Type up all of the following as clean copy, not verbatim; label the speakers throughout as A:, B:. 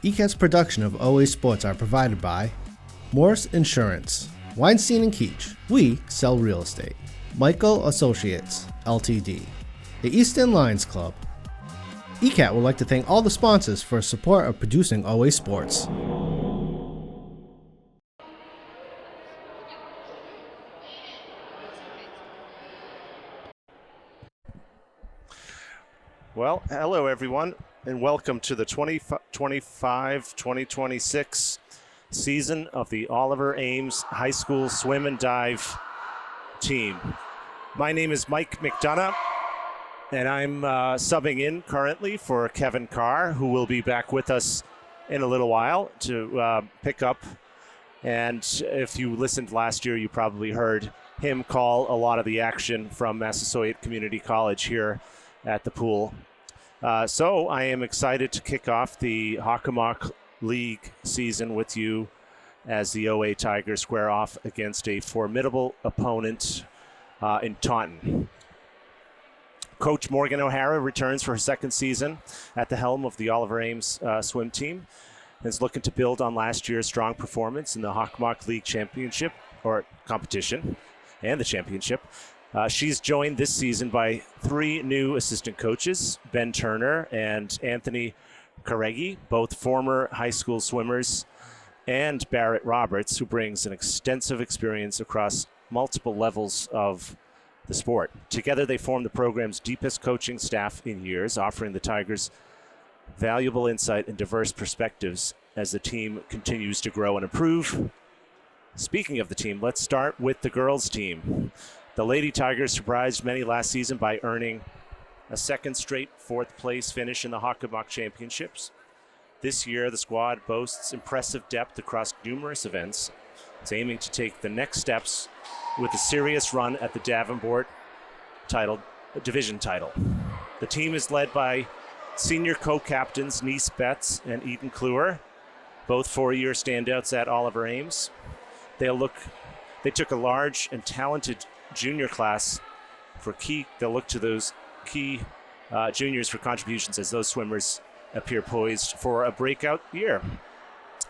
A: ECAT's production of OA Sports are provided by Morse Insurance, Weinstein & Keach, we sell real estate, Michael Associates, Ltd., the Easton Lions Club. ECAT would like to thank all the sponsors for support of producing OA Sports.
B: Well, hello everyone, and welcome to the 2025-2026 season of the Oliver Ames High School Swim and Dive team. My name is Mike McDonough, and I'm subbing in currently for Kevin Carr, who will be back with us in a little while to pick up. And if you listened last year, you probably heard him call a lot of the action from Massasoit Community College here at the pool. So I am excited to kick off the Hockomock League season with you as the OA Tigers square off against a formidable opponent in Taunton. Coach Morgan O'Hara returns for her second season at the helm of the Oliver Ames swim team and is looking to build on last year's strong performance in the Hockomock League championship or competition and the championship. She's joined this season by three new assistant coaches, Ben Turner and Anthony Carreggi, both former high school swimmers, and Barrett Roberts, who brings an extensive experience across multiple levels of the sport. Together, they form the program's deepest coaching staff in years, offering the Tigers valuable insight and diverse perspectives as the team continues to grow and improve. Speaking of the team, let's start with the girls' team. The Lady Tigers surprised many last season by earning a second straight fourth place finish in the Hockomock Championships. This year, the squad boasts impressive depth across numerous events. It's aiming to take the next steps with a serious run at the Davenport division title. The team is led by senior co-captains Nice Betts and Eden Kluwer, both four-year standouts at Oliver Ames. They took a large and talented junior class they'll look to those key juniors for contributions as those swimmers appear poised for a breakout year.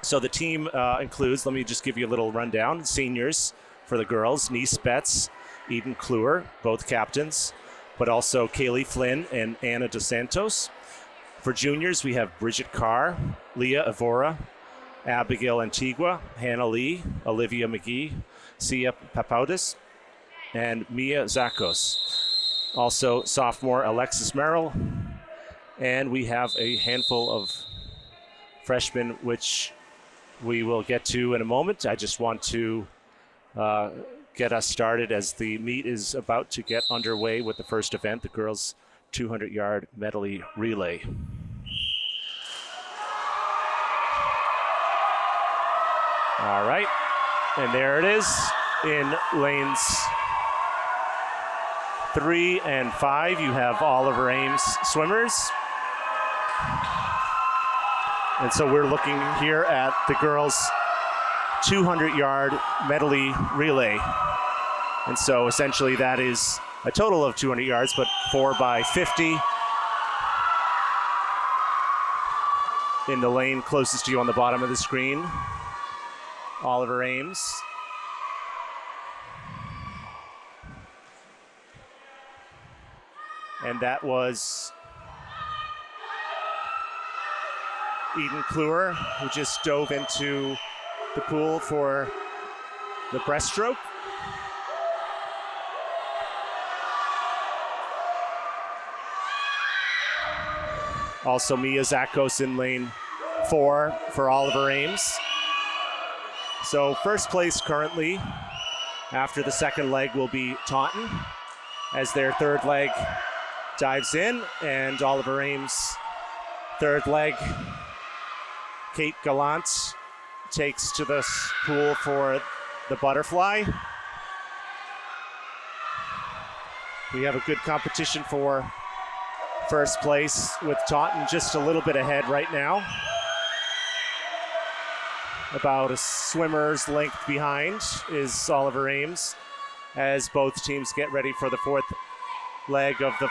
B: So the team includes, let me just give you a little rundown. Seniors for the girls, Nice Betts, Eden Kluwer, both captains, but also Kaylee Flynn and Anna Dos Santos. For juniors, we have Bridget Carr, Leah Evora, Abigail Antigua, Hannah Lee, Olivia McGee, Sia Papaudis, and Mia Zakos. Also, sophomore Alexis Merrill. And we have a handful of freshmen, which we will get to in a moment. I just want to get us started as the meet is about to get underway with the first event, the girls' 200-yard medley relay. All right, and there it is in lanes 3 and 5. You have Oliver Ames swimmers. And so we're looking here at the girls' 200-yard medley relay. And so essentially that is a total of 200 yards, but 4 by 50. In the lane closest to you on the bottom of the screen, Oliver Ames. And that was Eden Kluwer, who just dove into the pool for the breaststroke. Also Mia Zakos in lane 4 for Oliver Ames. So first place currently after the second leg will be Taunton as their third leg dives in, and Oliver Ames' third leg, Kate Gallant takes to the pool for the butterfly. We have a good competition for first place with Taunton just a little bit ahead right now. About a swimmer's length behind is Oliver Ames as both teams get ready for the fourth leg of the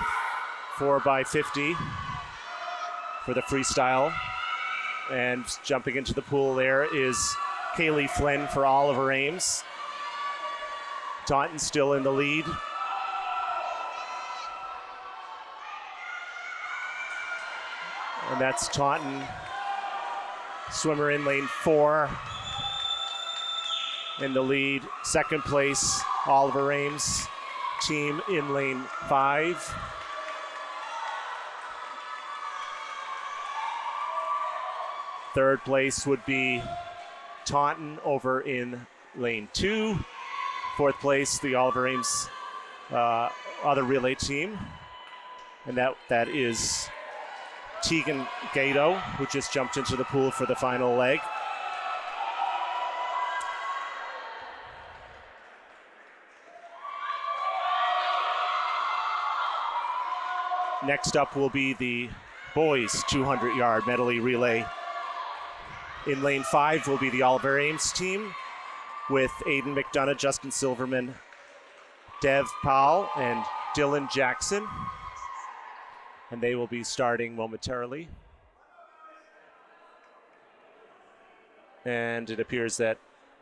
B: 4x50 for the freestyle And jumping into the pool there is Kaylee Flynn for Oliver Ames. Taunton still in the lead. And that's Taunton swimmer in lane 4 in the lead. Second place, Oliver Ames team in lane 5. Third place would be Taunton over in lane 2. Fourth place, the Oliver Ames other relay team. And that is Tegan Gato, who just jumped into the pool for the final leg. Next up will be the boys 200-yard medley relay. In lane 5 will be the Oliver Ames team with Aiden McDonough, Justin Silverman, Dev Powell, and Dylan Jackson. And they will be starting momentarily. And it appears that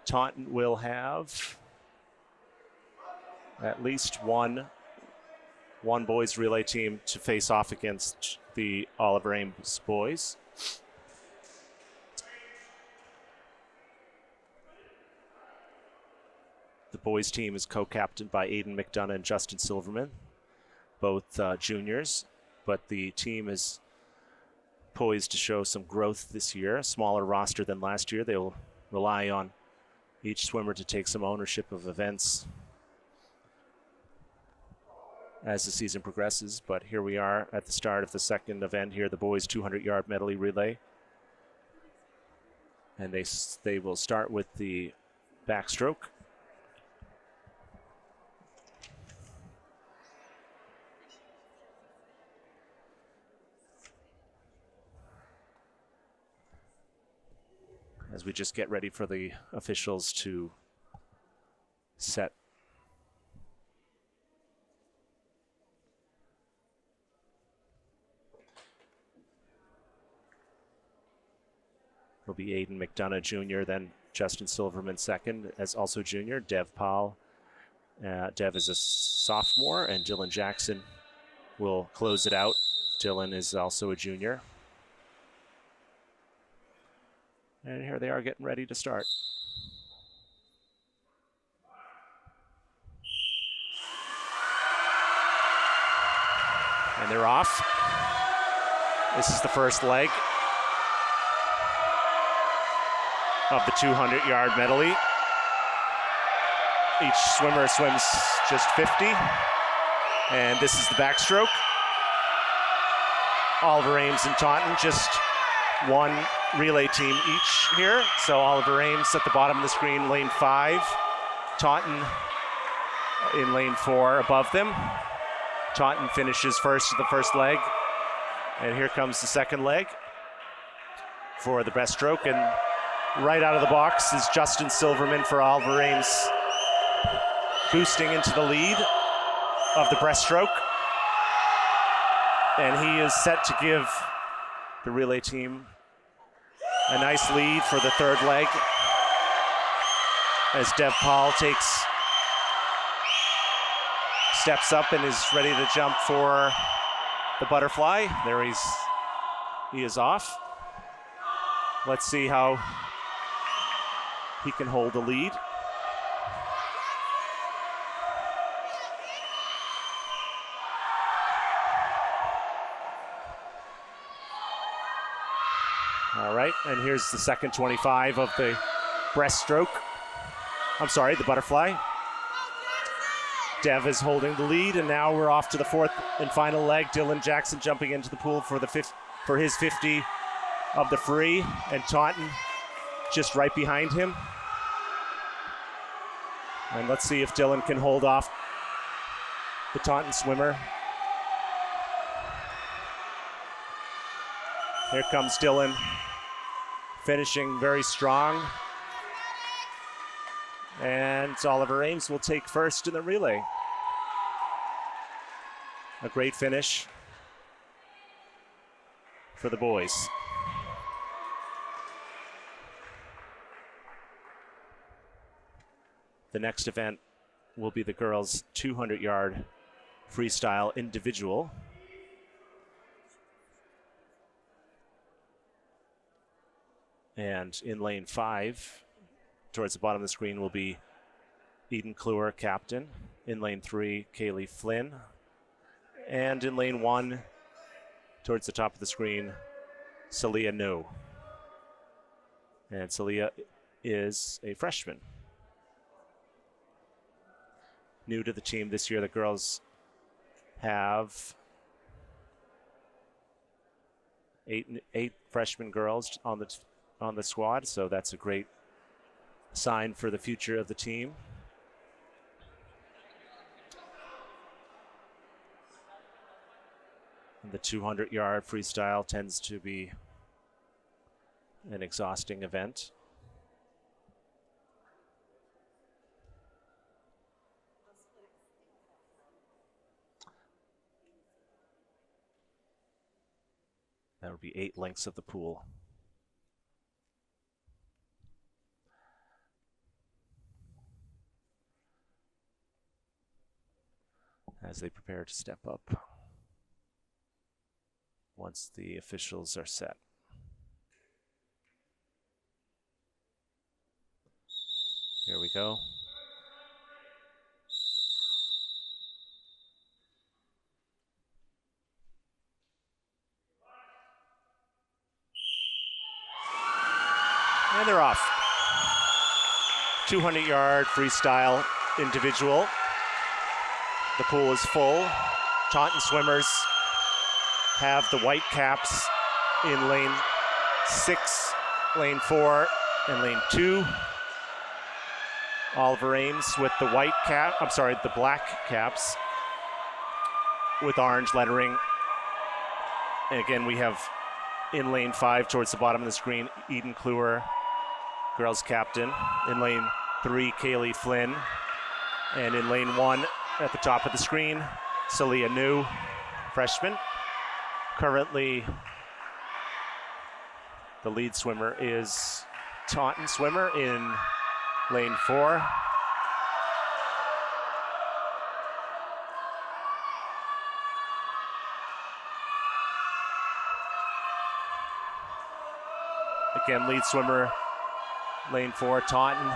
B: Taunton will have at least one boys relay team to face off against the Oliver Ames boys. The boys team is co-captained by Aiden McDonough and Justin Silverman, both juniors. But the team is poised to show some growth this year, a smaller roster than last year. They'll rely on each swimmer to take some ownership of events as the season progresses. But here we are at the start of the second event here, the boys 200-yard medley relay. And they will start with the backstroke. As we just get ready for the officials to set. Will be Aiden McDonough Jr., then Justin Silverman second, as also junior. Dev Powell. Dev is a sophomore, and Dylan Jackson will close it out. Dylan is also a junior. And here they are getting ready to start. And they're off. This is the first leg of the 200-yard medley. Each swimmer swims just 50. And this is the backstroke. Oliver Ames and Taunton just one relay team each here. So Oliver Ames at the bottom of the screen, lane 5. Taunton in lane 4 above them. Taunton finishes first of the first leg. And here comes the second leg for the breaststroke. And right out of the box is Justin Silverman for Oliver Ames, boosting into the lead of the breaststroke. And he is set to give the relay team a nice lead for the third leg as Dev Paul steps up and is ready to jump for the butterfly. There he is off. Let's see how he can hold the lead. All right, and here's the second 25 of the breaststroke. I'm sorry, the butterfly. Dev is holding the lead, and now we're off to the fourth and final leg. Dylan Jackson jumping into the pool for his 50 of the free, and Taunton just right behind him. And let's see if Dylan can hold off the Taunton swimmer. Here comes Dylan, finishing very strong. And Oliver Ames will take first in the relay. A great finish for the boys. the next event will be the girls' 200-yard freestyle individual. And in lane 5, towards the bottom of the screen, will be Eden Kluwer, captain. In lane 3, Kaylee Flynn. And in lane 1, towards the top of the screen, Celia No. And Celia is a freshman. New to the team this year, the girls have eight freshman girls on the squad, so that's a great sign for the future of the team. And the 200-yard freestyle tends to be an exhausting event. That would be 8 lengths of the pool. As they prepare to step up once the officials are set. Here we go. And they're off. 200-yard freestyle individual. The pool is full. Taunton swimmers have the white caps in lane 6, lane 4, and lane 2. Oliver Ames with the the black caps with orange lettering. And again, we have in lane 5 towards the bottom of the screen, Eden Kluwer, girls captain. In lane 3, Kaylee Flynn. And in lane 1, at the top of the screen, Celia New, freshman. Currently, the lead swimmer is Taunton swimmer in lane 4. Again, lead swimmer, lane 4, Taunton.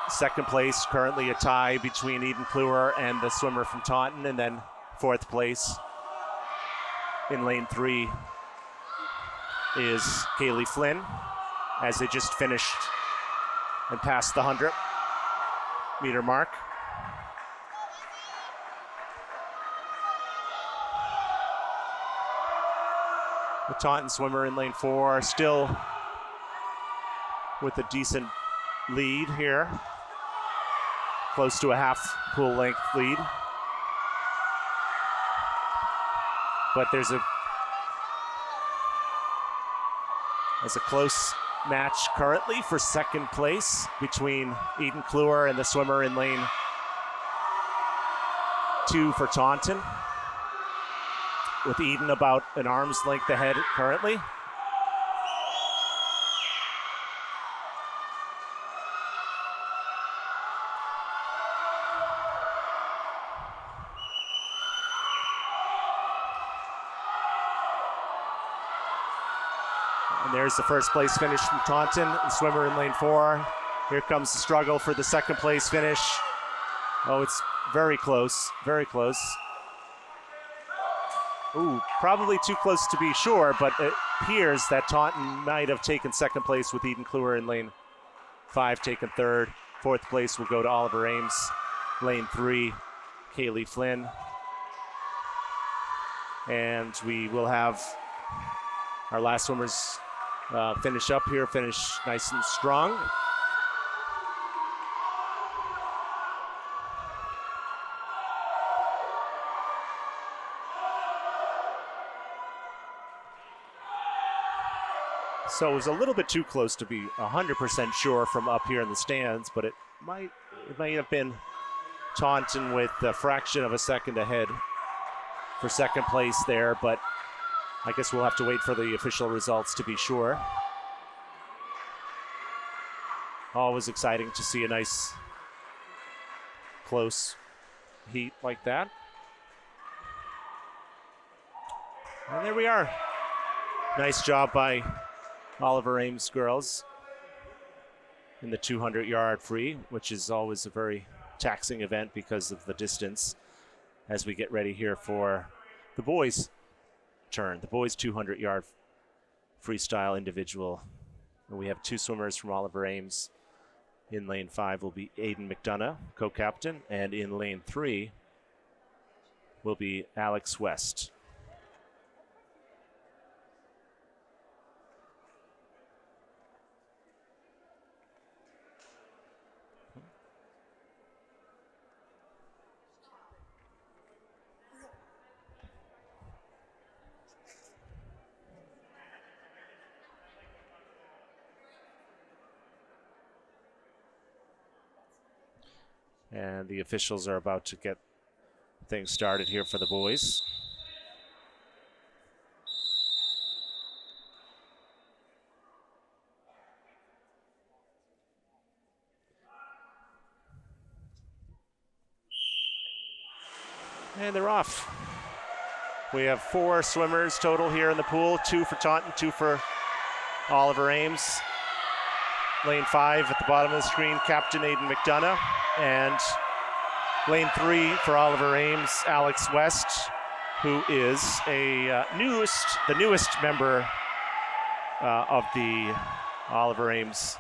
B: Second place, currently a tie between Eden Kluwer and the swimmer from Taunton, and then 4th place in lane 3 is Kaylee Flynn, as they just finished and passed the 100-meter mark. The Taunton swimmer in lane 4 still with a decent lead here, close to a half pool length lead. But there's a close match currently for second place between Eden Kluwer and the swimmer in lane 2 for Taunton, with Eden about an arm's length ahead currently. And there's the first place finish from Taunton, the swimmer in lane 4. Here comes the struggle for the second place finish. Oh, it's very close, very close. Ooh, probably too close to be sure, but it appears that Taunton might have taken second place with Eden Kluwer in lane 5 taking third. 4th place will go to Oliver Ames. Lane 3, Kaylee Flynn. And we will have our last swimmers finish up here, finish nice and strong. So it was a little bit too close to be 100% sure from up here in the stands, but it might have been Taunton with a fraction of a second ahead for second place there, but I guess we'll have to wait for the official results to be sure. Always exciting to see a nice close heat like that. And there we are. Nice job by Oliver Ames girls in the 200-yard free, which is always a very taxing event because of the distance as we get ready here for the boys' turn, the boys' 200-yard freestyle individual. And we have two swimmers from Oliver Ames. In lane 5 will be Aiden McDonough, co-captain, and in lane 3 will be Alex West. And the officials are about to get things started here for the boys. And they're off. We have 4 swimmers total here in the pool, 2 for Taunton, 2 for Oliver Ames. Lane 5 at the bottom of the screen, Captain Aiden McDonough. And lane 3 for Oliver Ames, Alex West, who is the newest member of the Oliver Ames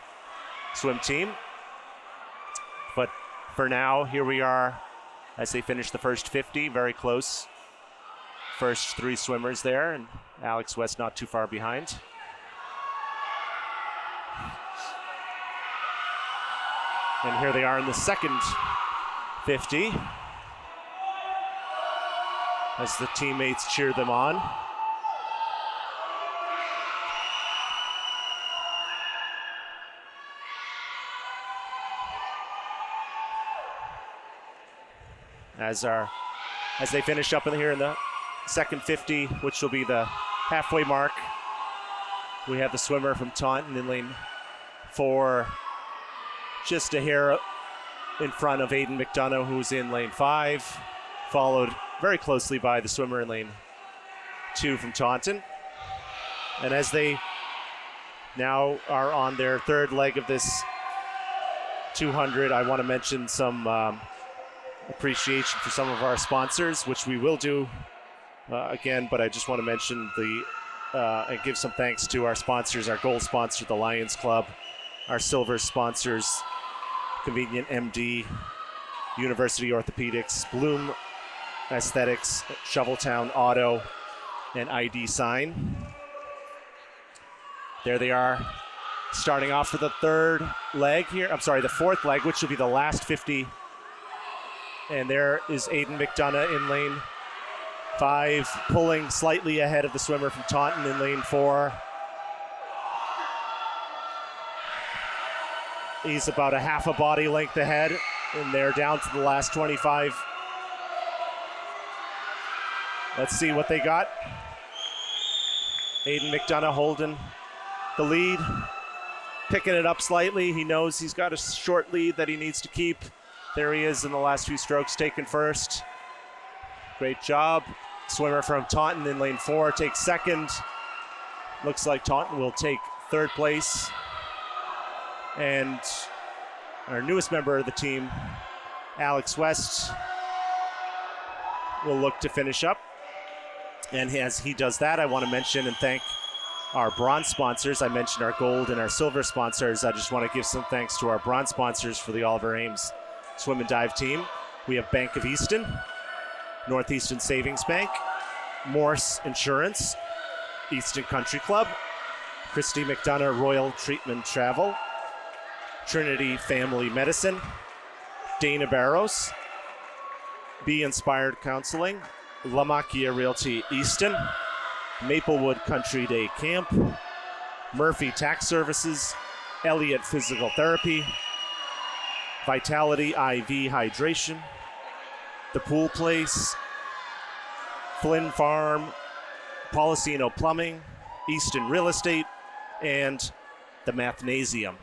B: swim team. But for now, here we are as they finish the first 50, very close. First 3 swimmers there, and Alex West not too far behind. And here they are in the second 50 as the teammates cheer them on. As they finish up here in the second 50, which will be the halfway mark, we have the swimmer from Taunton in lane 4, just a hair in front of Aiden McDonough, who's in lane 5, followed very closely by the swimmer in lane 2 from Taunton. And as they now are on their third leg of this 200, I want to mention some appreciation for some of our sponsors, which we will do again, but I just want to mention and give some thanks to our sponsors, our gold sponsor, the Lions Club, our silver sponsors, Convenient MD, University Orthopedics, Bloom Aesthetics, Shoveltown Auto, and ID Sign. There they are, starting off for the third leg here. I'm sorry, the fourth leg, which will be the last 50. And there is Aiden McDonough in lane 5, pulling slightly ahead of the swimmer from Taunton in lane 4. He's about a half a body length ahead, and they're down to the last 25. Let's see what they got. Aiden McDonough holding the lead, picking it up slightly. He knows he's got a short lead that he needs to keep. There he is in the last few strokes, taken first. Great job. Swimmer from Taunton in lane 4 takes second. Looks like Taunton will take third place. And our newest member of the team, Alex West, will look to finish up. And as he does that, I want to mention and thank our bronze sponsors. I mentioned our gold and our silver sponsors. I just want to give some thanks to our bronze sponsors for the Oliver Ames swim and dive team. We have Bank of Easton, Northeastern Savings Bank, Morse Insurance, Easton Country Club, Christy McDonough Royal Treatment Travel, Trinity Family Medicine, Dana Barrows, Be Inspired Counseling, La Macchia Realty Easton, Maplewood Country Day Camp, Murphy Tax Services, Elliott Physical Therapy, Vitality IV Hydration, The Pool Place, Flynn Farm, Policino Plumbing, Easton Real Estate, and the Mathnasium.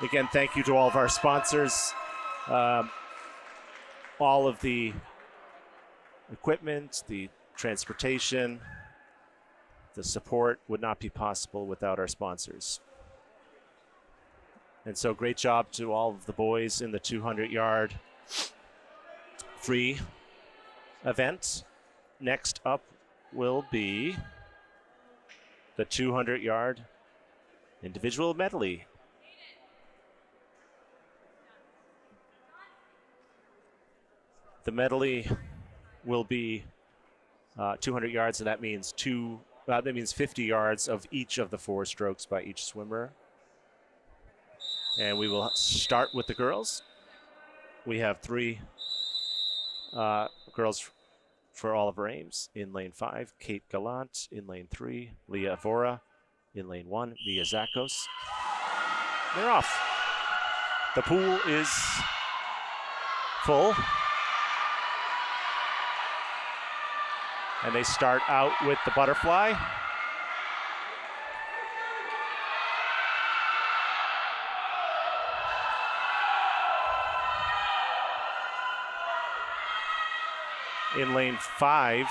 B: Again, thank you to all of our sponsors. All of the equipment, the transportation, the support would not be possible without our sponsors. And so great job to all of the boys in the 200-yard free event. Next up will be the 200-yard individual medley. The medley will be 200 yards, and that means 50 yards of each of the 4 strokes by each swimmer. And we will start with the girls. We have 3 girls for Oliver Ames in lane 5, Kate Gallant in lane 3, Leah Avora in lane 1, Mia Zakos. They're off. The pool is full. And they start out with the butterfly. In lane 5,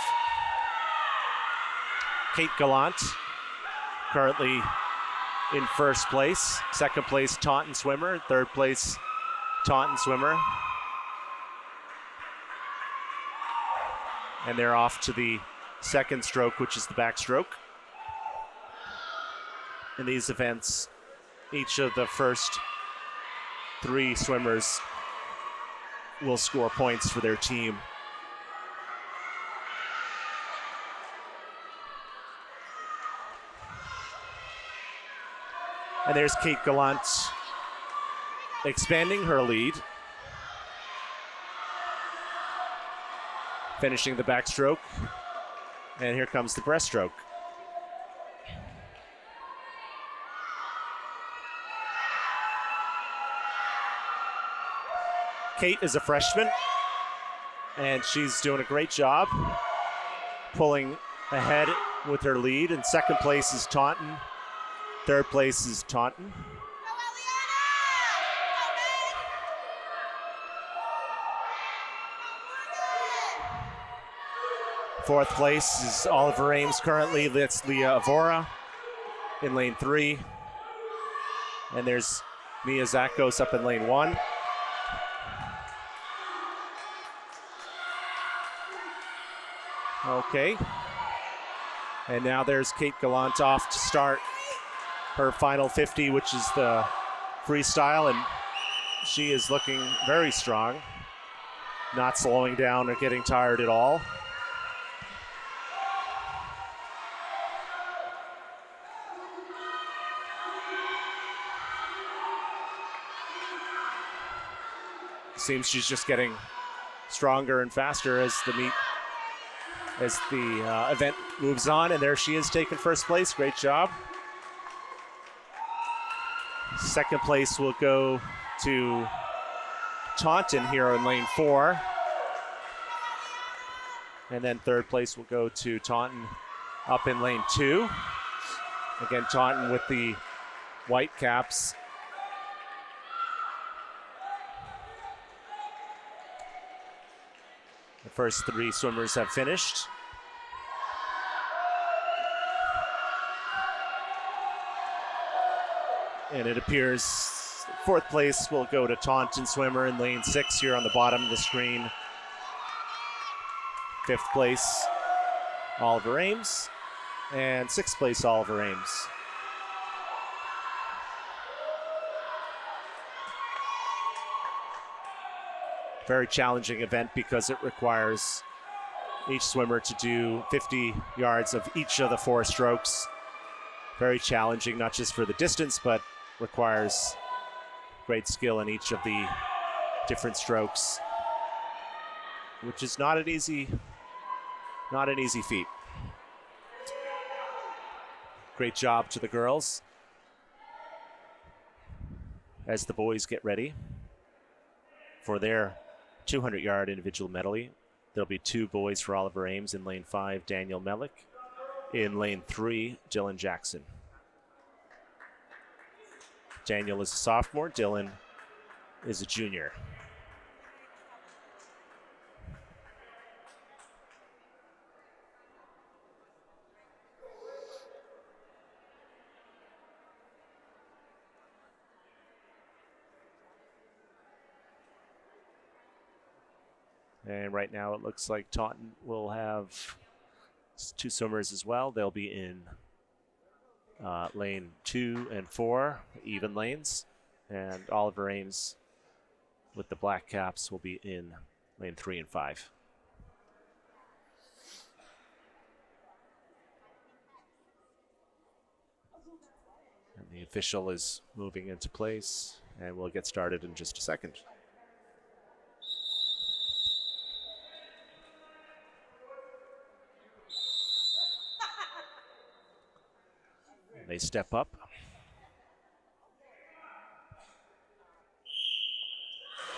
B: Kate Gallant, currently in first place. Second place, Taunton swimmer. Third place, Taunton swimmer. And they're off to the second stroke, which is the backstroke. In these events, each of the first 3 swimmers will score points for their team. And there's Kate Gallant expanding her lead. Finishing the backstroke. And here comes the breaststroke. Kate is a freshman, and she's doing a great job pulling ahead with her lead. And second place is Taunton. Third place is Taunton. Fourth place is Oliver Ames currently. That's Leah Avora in lane 3. And there's Mia Zakos up in lane 1. Okay. And now there's Kate Gallant off to start her final 50, which is the freestyle, and she is looking very strong, not slowing down or getting tired at all. Seems she's just getting stronger and faster as the event moves on, and there she is taking first place. Great job. Second place will go to Taunton here in lane 4. And then third place will go to Taunton up in lane 2. Again, Taunton with the white caps. The first 3 swimmers have finished. And it appears fourth place will go to Taunton swimmer in lane 6 here on the bottom of the screen. Fifth place, Oliver Ames. And sixth place, Oliver Ames. Very challenging event because it requires each swimmer to do 50 yards of each of the 4 strokes. Very challenging, not just for the distance, but requires great skill in each of the different strokes, which is not an easy feat. Great job to the girls as the boys get ready for their 200-yard individual medley. There'll be 2 boys for Oliver Ames in lane 5, Daniel Melick. In lane 3, Dylan Jackson. Daniel is a sophomore. Dylan is a junior. And right now it looks like Taunton will have 2 swimmers as well. They'll be in lane 2 and 4, even lanes. And Oliver Ames with the black caps will be in lane 3 and 5. And the official is moving into place, and we'll get started in just a second. They step up.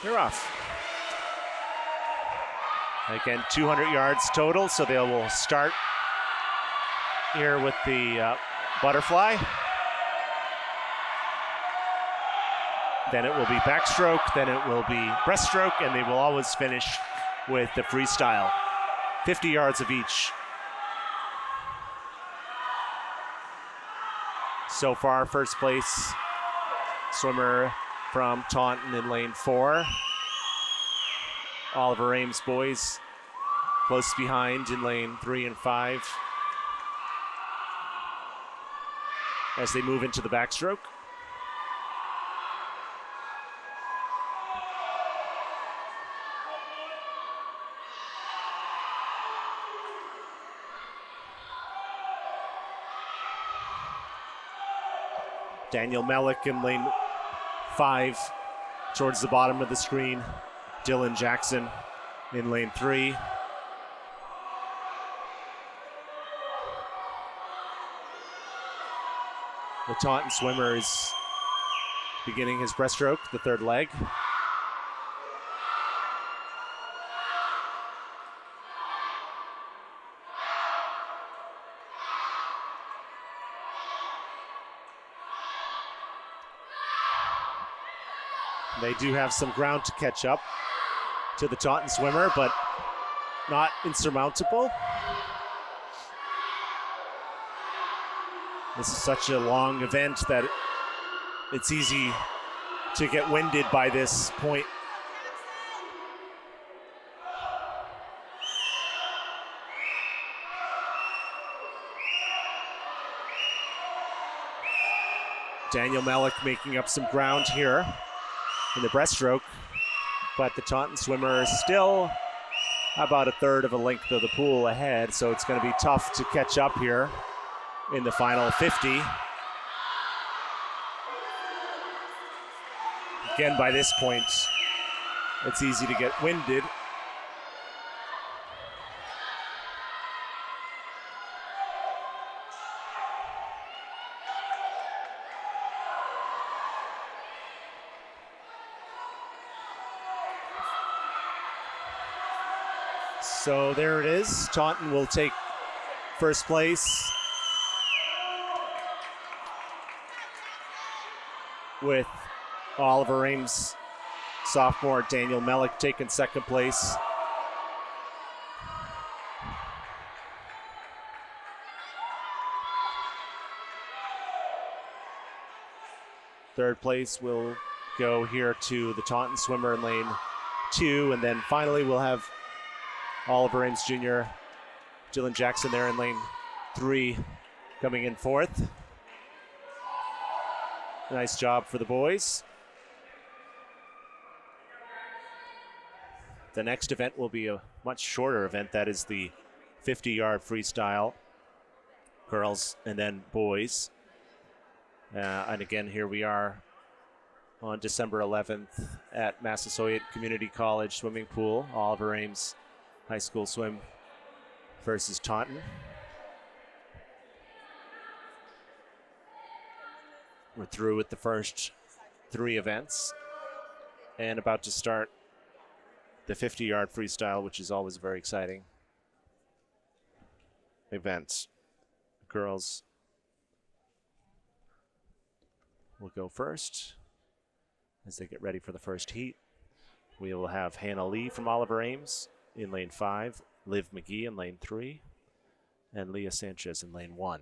B: They're off. Again, 200 yards total, so they will start here with the butterfly. Then it will be backstroke, then it will be breaststroke, and they will always finish with the freestyle. 50 yards of each. So far, first place swimmer from Taunton in lane 4. Oliver Ames boys close behind in lane 3 and 5 as they move into the backstroke. Daniel Melick in lane 5 towards the bottom of the screen. Dylan Jackson in lane 3. The Taunton swimmer is beginning his breaststroke, the third leg. They do have some ground to catch up to the Taunton swimmer, but not insurmountable. This is such a long event that it's easy to get winded by this point. Daniel Melick making up some ground here in the breaststroke, but the Taunton swimmer is still about a third of a length of the pool ahead, so it's going to be tough to catch up here in the final 50. Again, by this point, it's easy to get winded. So there it is. Taunton will take first place with Oliver Ames, sophomore Daniel Melick taking second place. Third place will go here to the Taunton swimmer in lane 2, and then finally we'll have Oliver Ames Jr., Dylan Jackson there in lane 3, coming in fourth. Nice job for the boys. The next event will be a much shorter event. That is the 50-yard freestyle, girls and then boys. And again, here we are on December 11th at Massasoit Community College swimming pool. Oliver Ames High School swim versus Taunton. We're through with the first 3 events and about to start the 50-yard freestyle, which is always a very exciting event. Girls will go first as they get ready for the first heat. We will have Hannah Lee from Oliver Ames in lane 5, Liv McGee in lane 3, and Leah Sanchez in lane 1.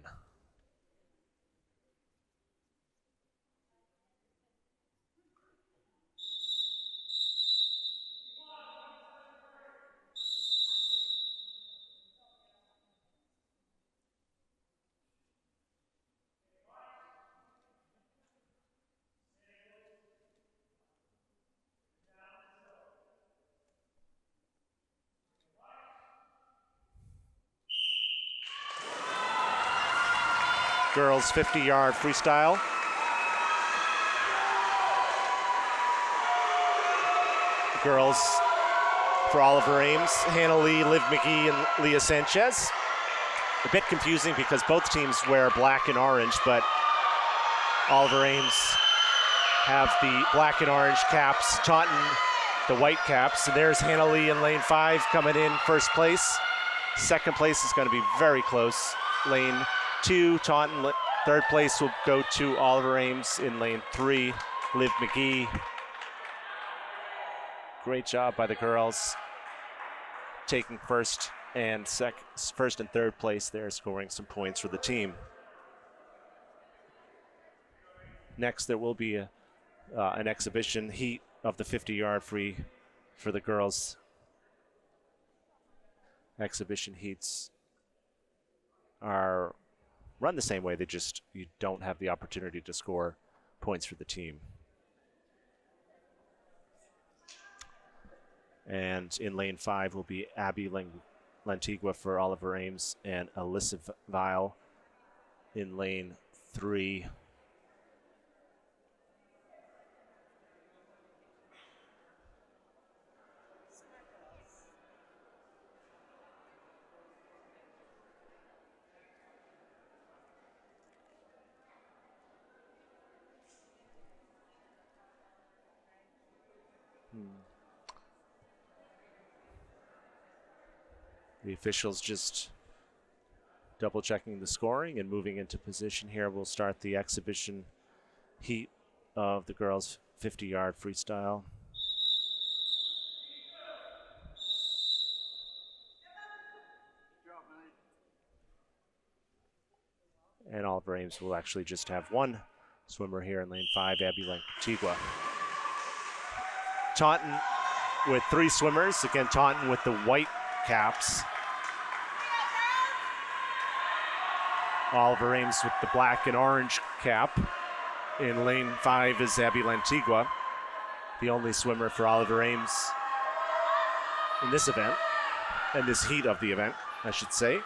B: Girls 50-yard freestyle. Girls for Oliver Ames, Hannah Lee, Liv McGee, and Leah Sanchez. A bit confusing because both teams wear black and orange, but Oliver Ames have the black and orange caps, Taunton the white caps. And there's Hannah Lee in lane 5 coming in first place. Second place is going to be very close. Lane 2, Taunton. Third place will go to Oliver Ames in lane 3, Liv McGee. Great job by the girls taking first and third place there, scoring some points for the team. Next, there will be an exhibition heat of the 50-yard free for the girls. Exhibition heats are run the same way, you don't have the opportunity to score points for the team. And in lane 5 will be Abby Lantigua for Oliver Ames and Alyssa Vile in lane 3. The officials just double checking the scoring and moving into position here. We'll start the exhibition heat of the girls' 50-yard freestyle. And Oliver Ames will actually just have one swimmer here in lane 5, Abby Lantigua. Taunton with 3 swimmers. Again, Taunton with the white caps. Oliver Ames with the black and orange cap. In lane 5 is Abby Lantigua, the only swimmer for Oliver Ames in this event, and this heat of the event, I should say.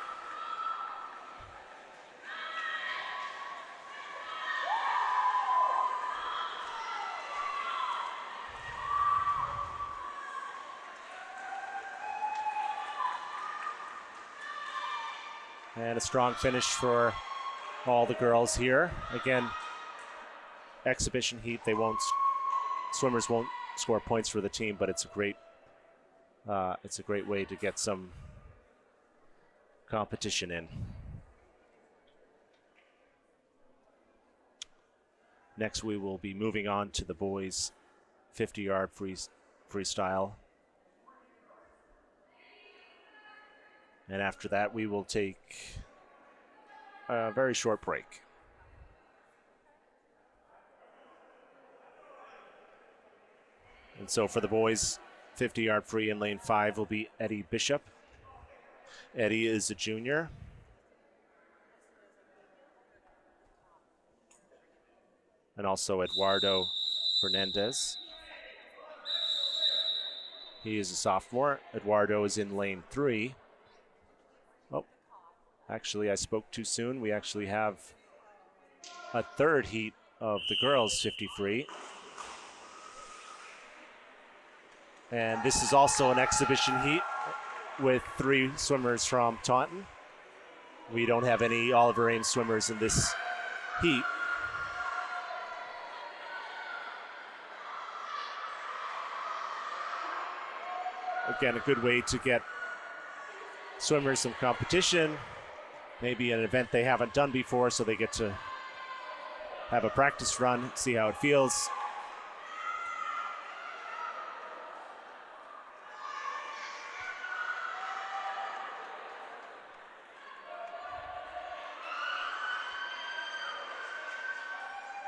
B: And a strong finish for all the girls here. Again, exhibition heat. Swimmers won't score points for the team, but it's a great way to get some competition in. Next, we will be moving on to the boys' 50-yard freestyle. And after that, we will take a very short break. And so for the boys, 50-yard free in lane 5 will be Eddie Bishop. Eddie is a junior. And also Eduardo Fernandez. He is a sophomore. Eduardo is in lane 3. Actually, I spoke too soon. We actually have a third heat of the girls' 50 free. And this is also an exhibition heat with 3 swimmers from Taunton. We don't have any Oliver Ames swimmers in this heat. Again, a good way to get swimmers some competition. Maybe an event they haven't done before, so they get to have a practice run, see how it feels.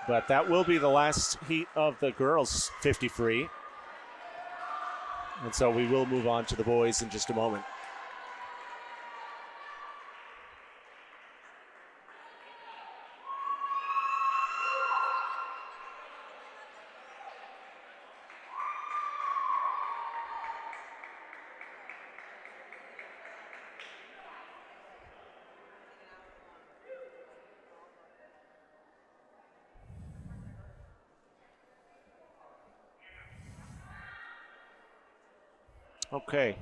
B: But that will be the last heat of the girls 50 free. And so we will move on to the boys in just a moment. Okay.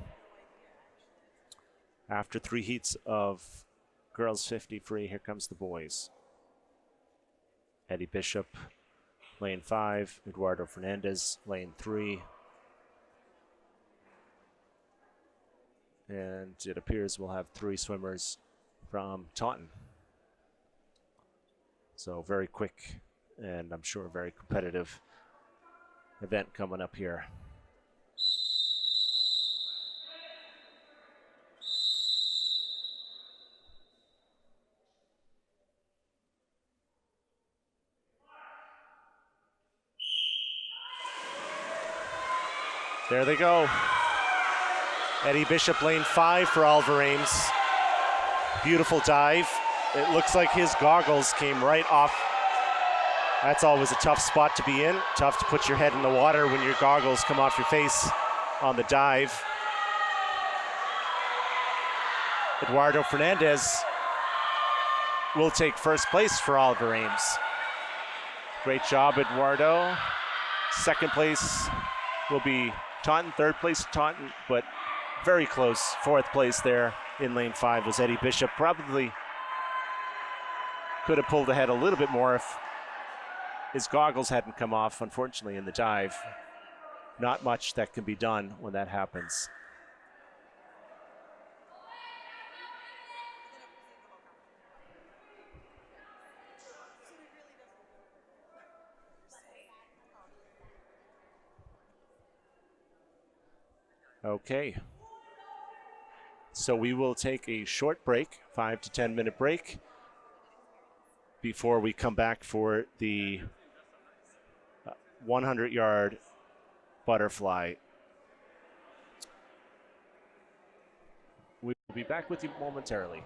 B: After 3 heats of girls 50 free, here comes the boys. Eddie Bishop, lane 5. Eduardo Fernandez, lane 3. And it appears we'll have 3 swimmers from Taunton. So very quick and I'm sure very competitive event coming up here. There they go. Eddie Bishop, lane 5 for Oliver Ames. Beautiful dive. It looks like his goggles came right off. That's always a tough spot to be in. Tough to put your head in the water when your goggles come off your face on the dive. Eduardo Fernandez will take first place for Oliver Ames. Great job, Eduardo. Second place will be Taunton, third place Taunton, but very close. Fourth place there in lane 5 was Eddie Bishop. Probably could have pulled ahead a little bit more if his goggles hadn't come off, unfortunately, in the dive. Not much that can be done when that happens. Okay. So we will take a short break, 5 to 10 minute break, before we come back for the 100-yard butterfly. We will be back with you momentarily.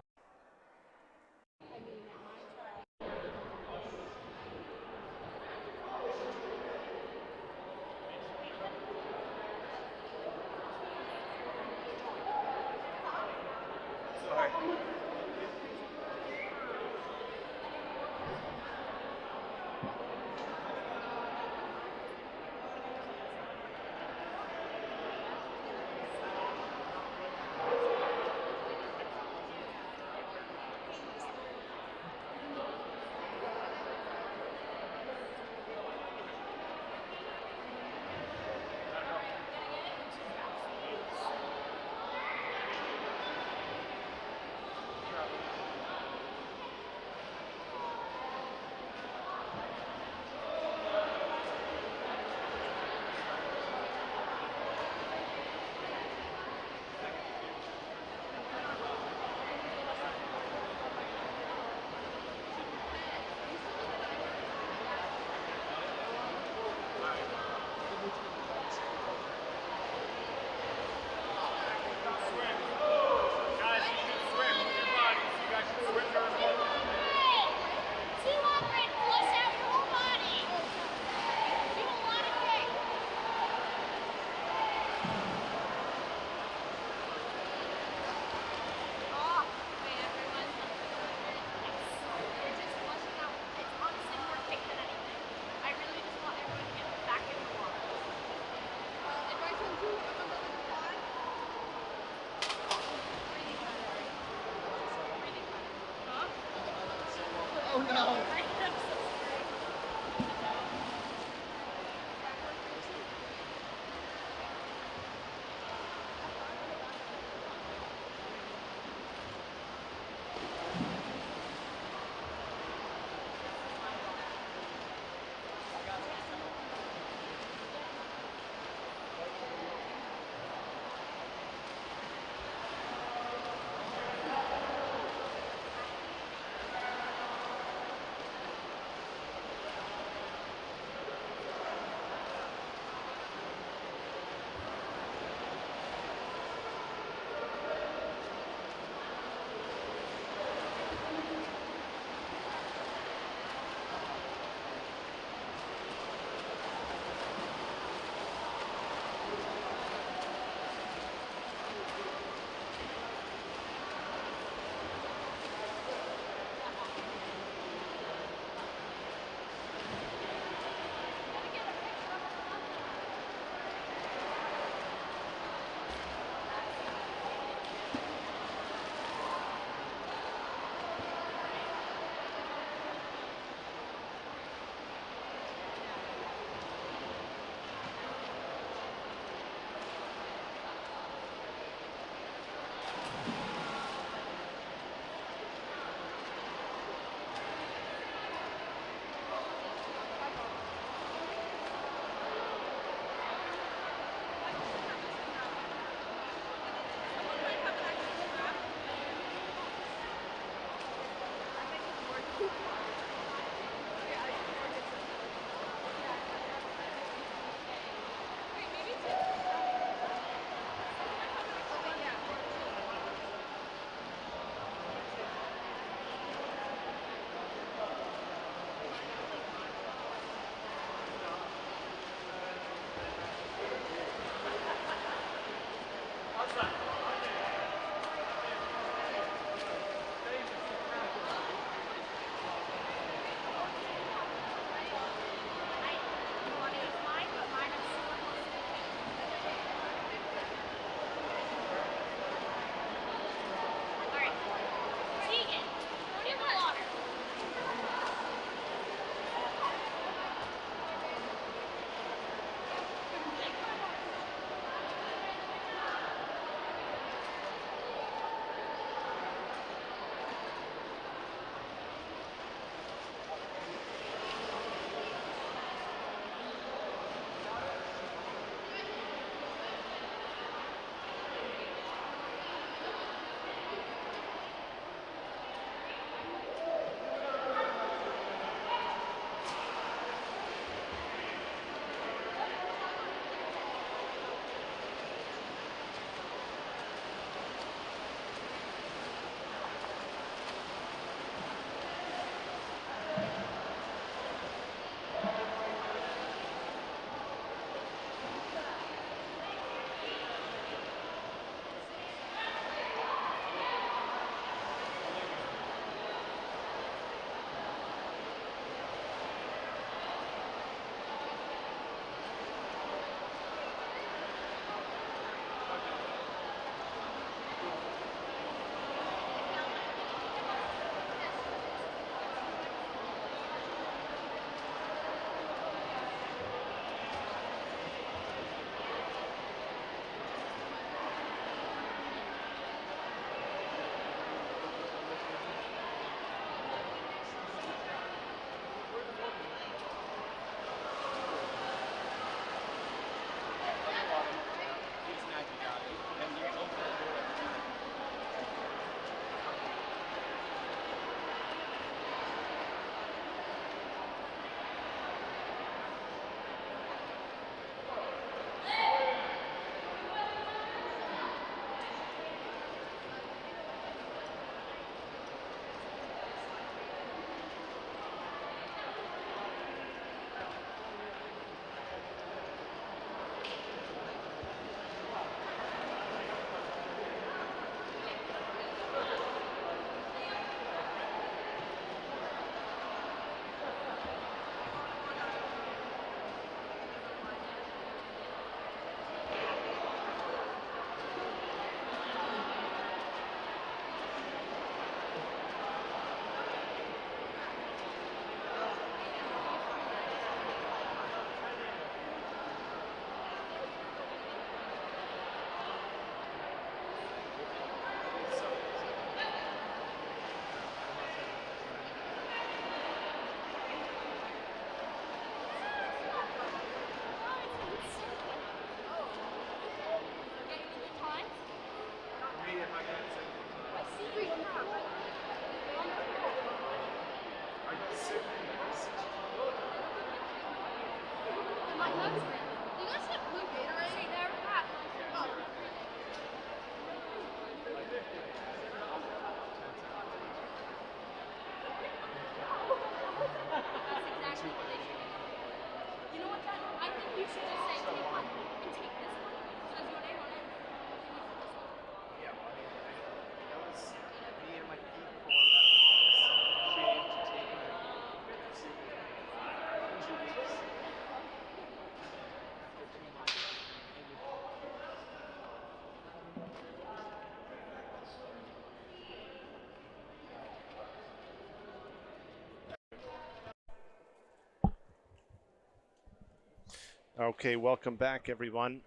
B: Okay, welcome back, everyone.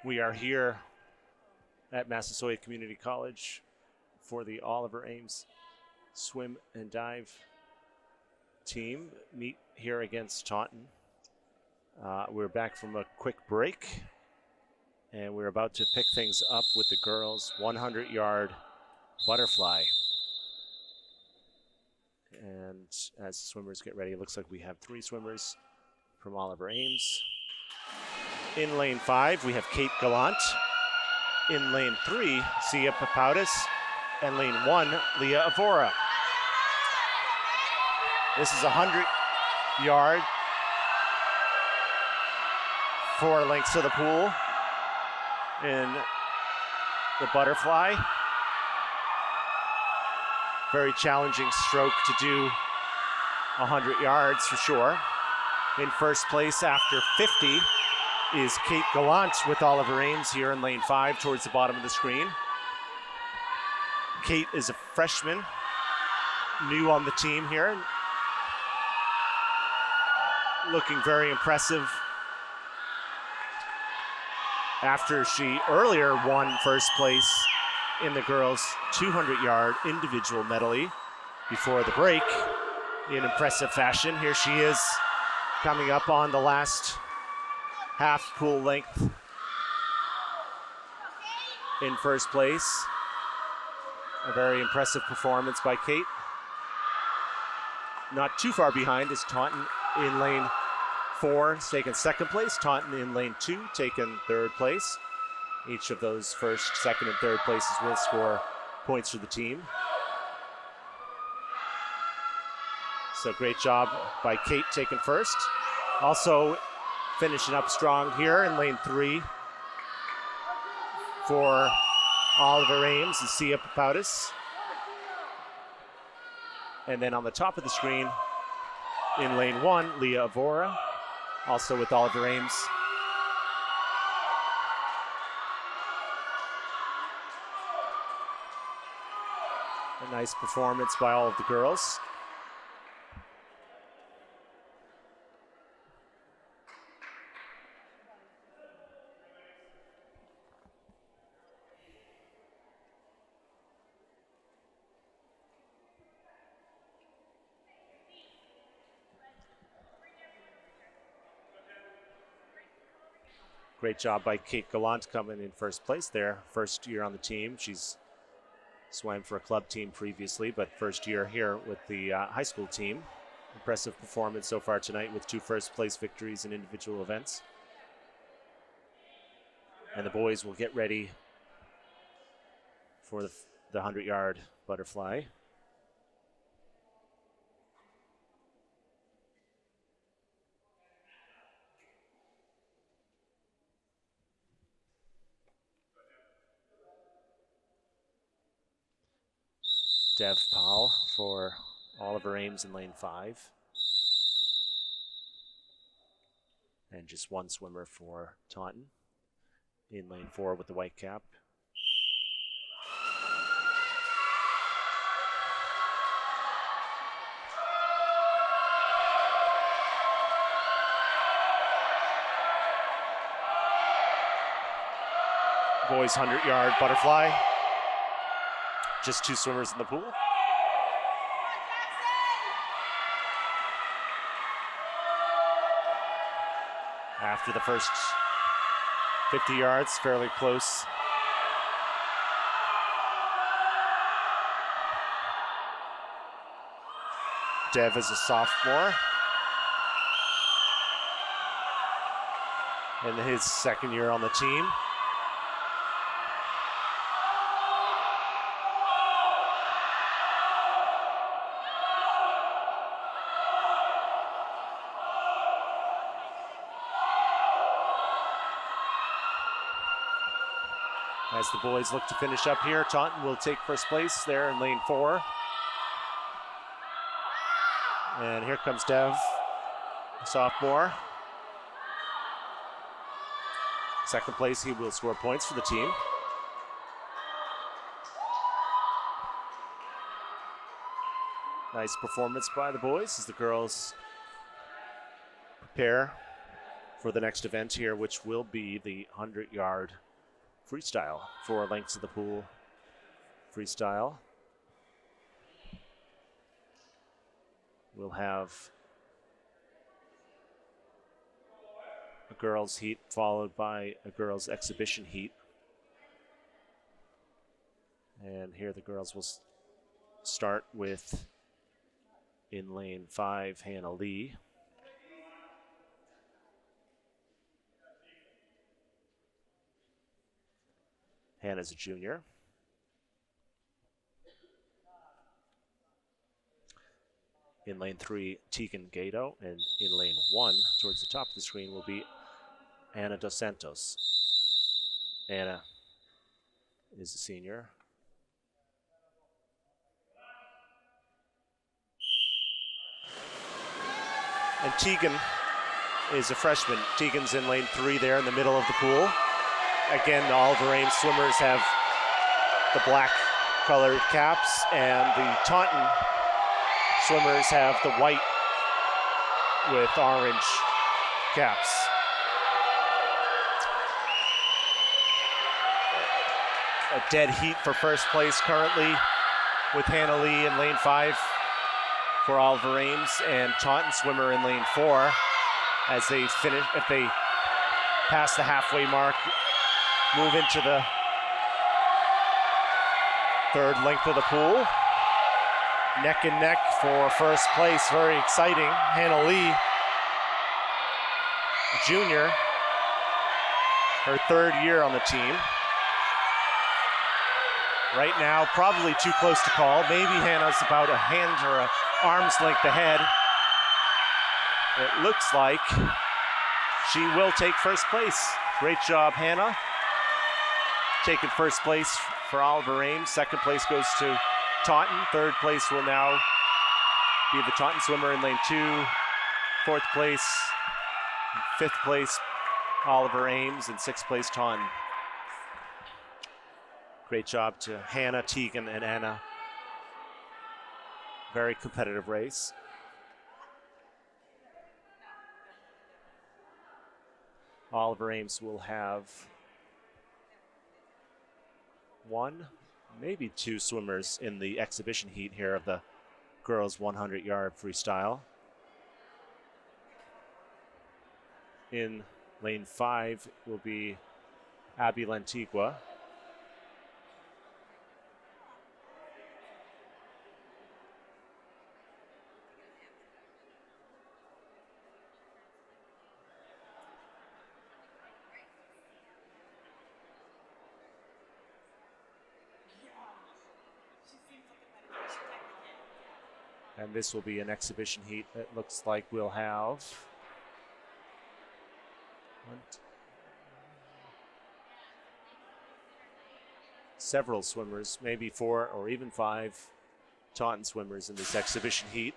B: We are here at Massasoit Community College for the Oliver Ames swim and dive team meet here against Taunton. We're back from a quick break, and we're about to pick things up with the girls' 100-yard butterfly. And as the swimmers get ready, it looks like we have 3 swimmers from Oliver Ames. In lane 5, we have Kate Gallant. In lane 3, Sia Papautis. And lane 1, Leah Avora. This is 100-yard, 4 lengths to the pool in the butterfly. Very challenging stroke to do 100 yards for sure. In first place after 50 is Kate Gallant with Oliver Ames here in lane 5 towards the bottom of the screen. Kate is a freshman, new on the team here. Looking very impressive after she earlier won first place in the girls' 200-yard individual medley before the break in impressive fashion. Here she is coming up on the last half pool length in first place. A very impressive performance by Kate. Not too far behind is Taunton in lane 4, taken second place. Taunton in lane 2, taken third place. Each of those first, second, and third places will score points for the team. So great job by Kate taking first. Also finishing up strong here in lane 3 for Oliver Ames and Sia Papautis. And then on the top of the screen, in lane 1, Leah Avora, also with Oliver Ames. A nice performance by all of the girls. Great job by Kate Gallant coming in first place there. First year on the team. She's swam for a club team previously, but first year here with the high school team. Impressive performance so far tonight with 2 first place victories in individual events. And the boys will get ready for the 100-yard butterfly. Dev Powell for Oliver Ames in lane 5. And just 1 swimmer for Taunton in lane 4 with the white cap. Boys 100-yard butterfly. Just 2 swimmers in the pool. After the first 50 yards, fairly close. Dev is a sophomore. In his second year on the team. As the boys look to finish up here, Taunton will take first place there in lane 4. And here comes Dev, sophomore. Second place, he will score points for the team. Nice performance by the boys as the girls prepare for the next event here, which will be the 100-yard freestyle, 4 lengths of the pool freestyle. We'll have a girls' heat followed by a girls' exhibition heat. And here the girls will start with, in lane 5, Hannah Lee. Hannah's a junior. In lane 3, Tegan Gato, and in lane 1, towards the top of the screen, will be Ana Dos Santos. Ana is a senior. And Tegan is a freshman. Tegan's in lane 3 there in the middle of the pool. Again, the Oliver Ames swimmers have the black colored caps, and the Taunton swimmers have the white with orange caps. A dead heat for first place currently with Hannah Lee in lane 5 for Oliver Ames, and Taunton swimmer in lane 4 as they finish, if they pass the halfway mark, move into the third length of the pool. Neck and neck for first place, very exciting. Hannah Lee, junior, her 3rd year on the team. Right now, probably too close to call. Maybe Hannah's about a hand or an arm's length ahead. It looks like she will take first place. Great job, Hannah. Taking first place for Oliver Ames. 2nd place goes to Taunton. 3rd place will now be the Taunton swimmer in lane 2. 4th place, 5th place, Oliver Ames, and 6th place, Taunton. Great job to Hannah, Tegan, and Anna. Very competitive race. Oliver Ames will have 1, maybe 2 swimmers in the exhibition heat here of the girls 100-yard freestyle. In lane 5 will be Abby Lantigua. And this will be an exhibition heat. It looks like we'll have several swimmers, maybe 4 or even 5 Taunton swimmers in this exhibition heat.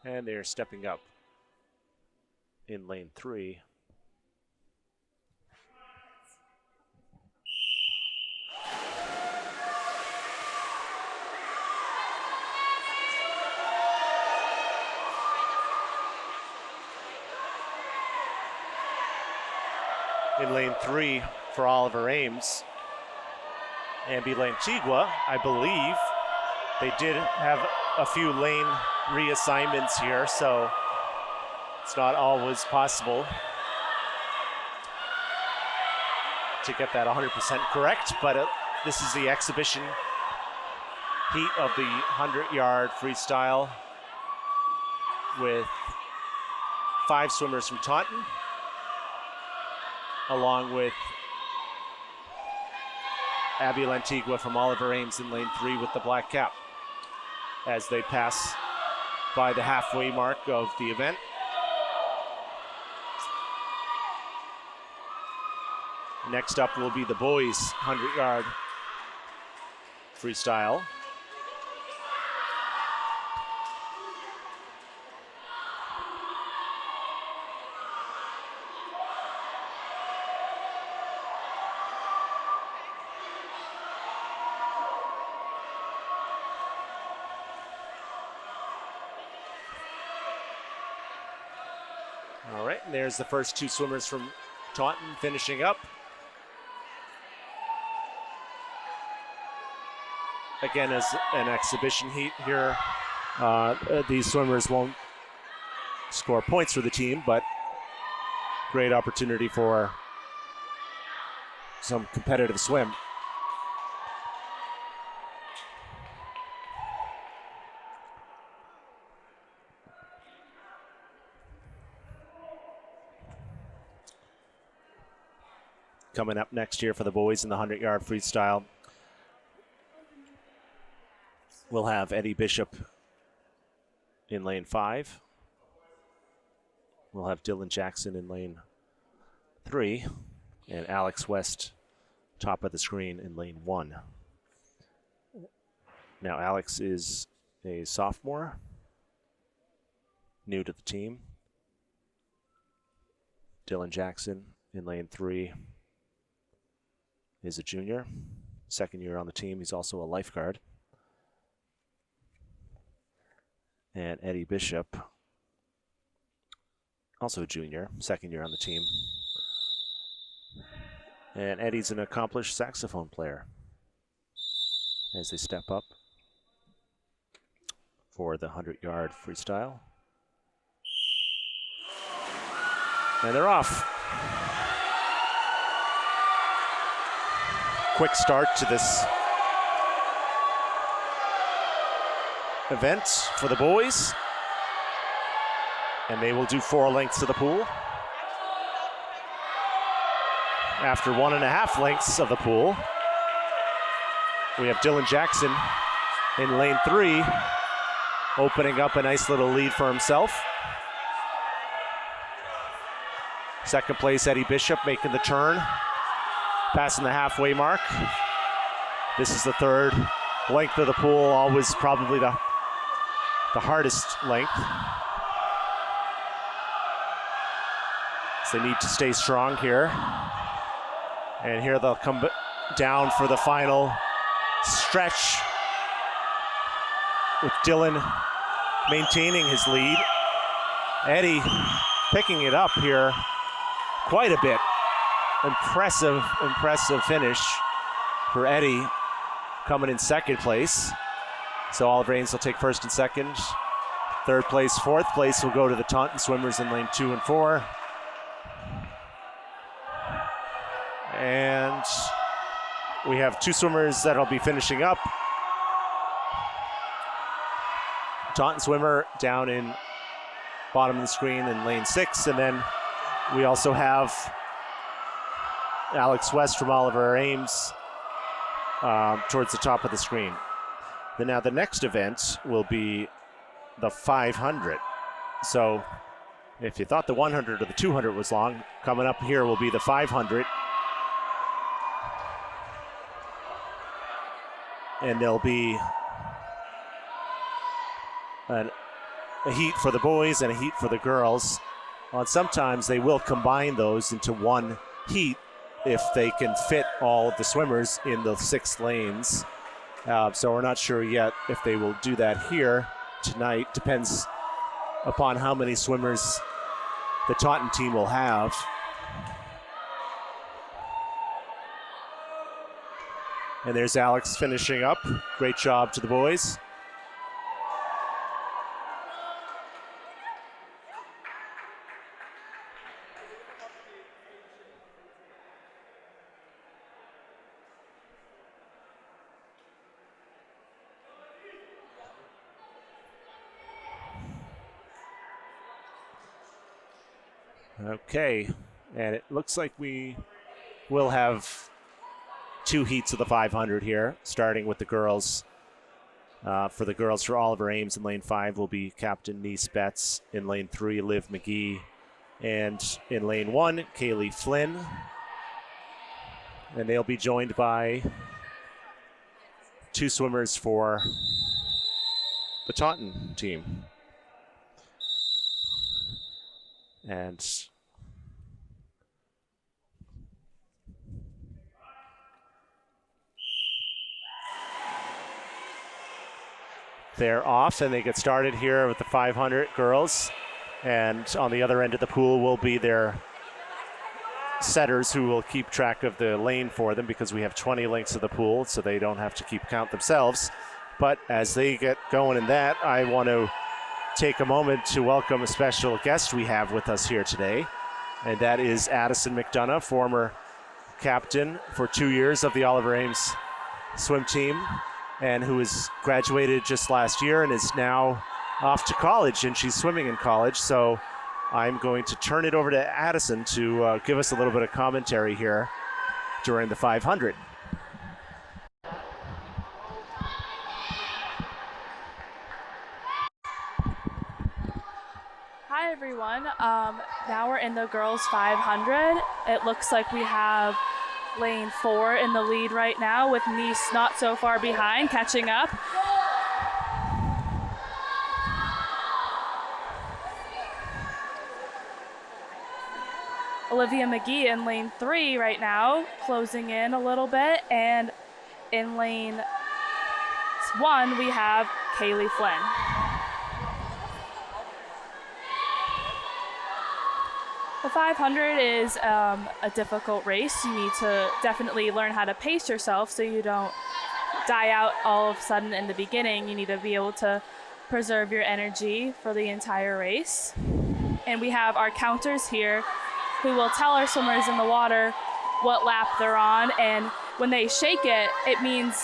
B: And they're stepping up in lane 3. In lane 3 for Oliver Ames, Abby Lantigua, I believe they did have a few lane reassignments here, so it's not always possible to get that 100% correct, but this is the exhibition heat of the 100-yard freestyle with 5 swimmers from Taunton, along with Abby Lantigua from Oliver Ames in lane 3 with the black cap, as they pass by the halfway mark of the event. Next up will be the boys' 100-yard freestyle. All right, and there's the first two swimmers from Taunton finishing up. Again, as an exhibition heat here, these swimmers won't score points for the team, but great opportunity for some competitive swim. Coming up next year for the boys in the 100-yard freestyle, we'll have Eddie Bishop in lane 5. We'll have Dylan Jackson in lane 3, and Alex West top of the screen in lane 1. Now Alex is a sophomore, new to the team. Dylan Jackson in lane 3 is a junior, second year on the team. He's also a lifeguard. And Eddie Bishop, also a junior, second year on the team. And Eddie's an accomplished saxophone player as they step up for the 100-yard freestyle. And they're off. Quick start to this event for the boys. And they will do 4 lengths of the pool. After 1.5 lengths of the pool, we have Dylan Jackson in lane 3, opening up a nice little lead for himself. Second place, Eddie Bishop making the turn, passing the halfway mark. This is the third length of the pool, always probably the hardest length. So they need to stay strong here. And here they'll come down for the final stretch with Dylan maintaining his lead. Eddie picking it up here quite a bit. Impressive finish for Eddie, coming in second place. So Oliver Ames will take first and second. Third place, fourth place will go to the Taunton swimmers in lane 2 and 4. And we have 2 swimmers that'll be finishing up. Taunton swimmer down in bottom of the screen in lane 6, and then we also have Alex West from Oliver Ames towards the top of the screen. Then now the next event will be the 500. So if you thought the 100 or the 200 was long, coming up here will be the 500. And there'll be a heat for the boys and a heat for the girls. Sometimes they will combine those into one heat if they can fit all of the swimmers in the 6 lanes. So we're not sure yet if they will do that here tonight. Depends upon how many swimmers the Taunton team will have. And there's Alex finishing up. Great job to the boys. Okay, and it looks like we will have 2 heats of the 500 here, starting with the girls. For the girls, for Oliver Ames in lane 5 will be Captain Niece Betts. In lane 3, Liv McGee. And in lane 1, Kaylee Flynn. And they'll be joined by 2 swimmers for the Taunton team. And they're off, and they get started here with the 500 girls. And on the other end of the pool will be their setters who will keep track of the lane for them, because we have 20 lengths of the pool, so they don't have to keep count themselves. But as they get going in that, I want to take a moment to welcome a special guest we have with us here today, and that is Addison McDonough, former captain for 2 years of the Oliver Ames swim team, and who has graduated just last year and is now off to college, and she's swimming in college. So I'm going to turn it over to Addison to give us a little bit of commentary here during the 500.
C: Hi everyone. Now we're in the girls 500. It looks like we have lane 4 in the lead right now, with Nice not so far behind, catching up. Olivia McGee in lane 3 right now, closing in a little bit, and in lane 1 we have Kaylee Flynn. The 500 is a difficult race. You need to definitely learn how to pace yourself so you don't die out all of a sudden in the beginning. You need to be able to preserve your energy for the entire race. And we have our counters here who will tell our swimmers in the water what lap they're on, and when they shake it, it means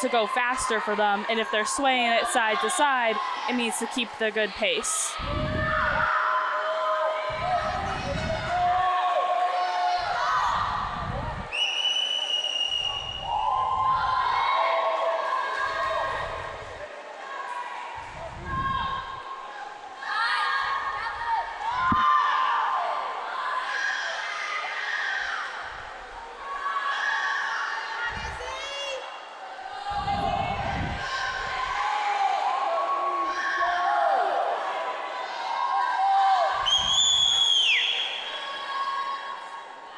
C: to go faster for them, and if they're swaying it side to side, it means to keep the good pace.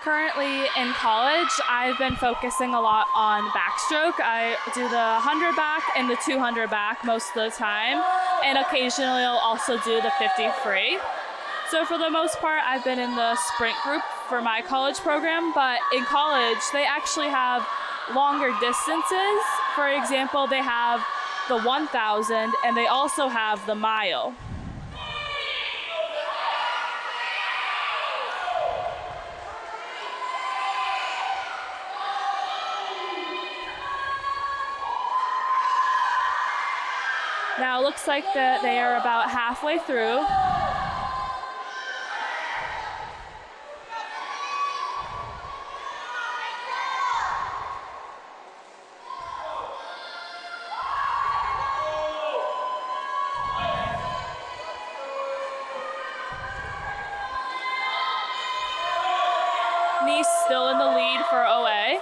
C: Currently in college, I've been focusing a lot on backstroke. I do the 100 back and the 200 back most of the time, and occasionally I'll also do the 50 free. So for the most part, I've been in the sprint group for my college program, but in college, they actually have longer distances. For example, they have the 1,000, and they also have the mile. Now it looks like that they are about halfway through. Nice still in the lead for OA.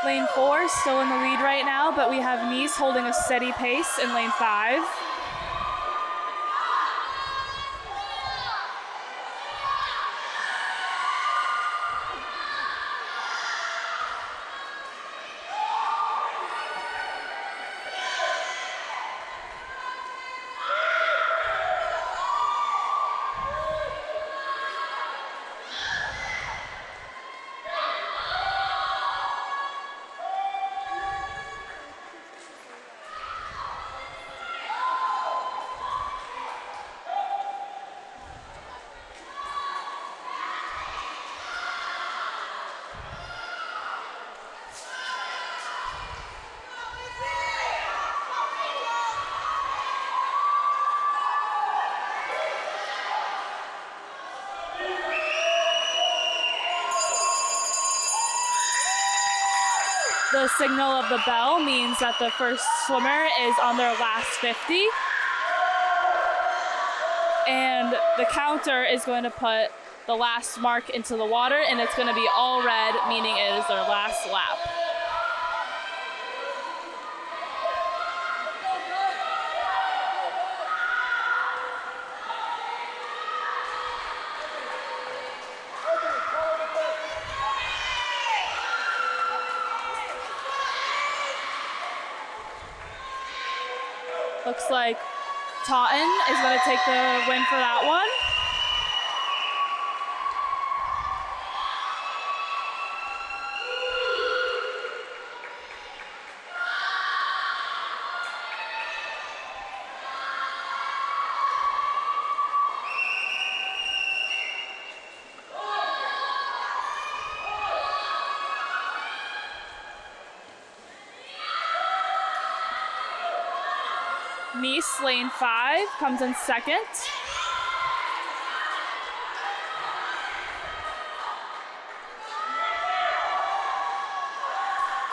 C: Lane 4 still in the lead right now, but we have Nice holding a steady pace in lane 5. The signal of the bell means that the first swimmer is on their last 50. And the counter is going to put the last mark into the water, and it's going to be all red, meaning it is their last lap. Looks like Taunton is going to take the win for that one. Nice, lane 5, comes in second.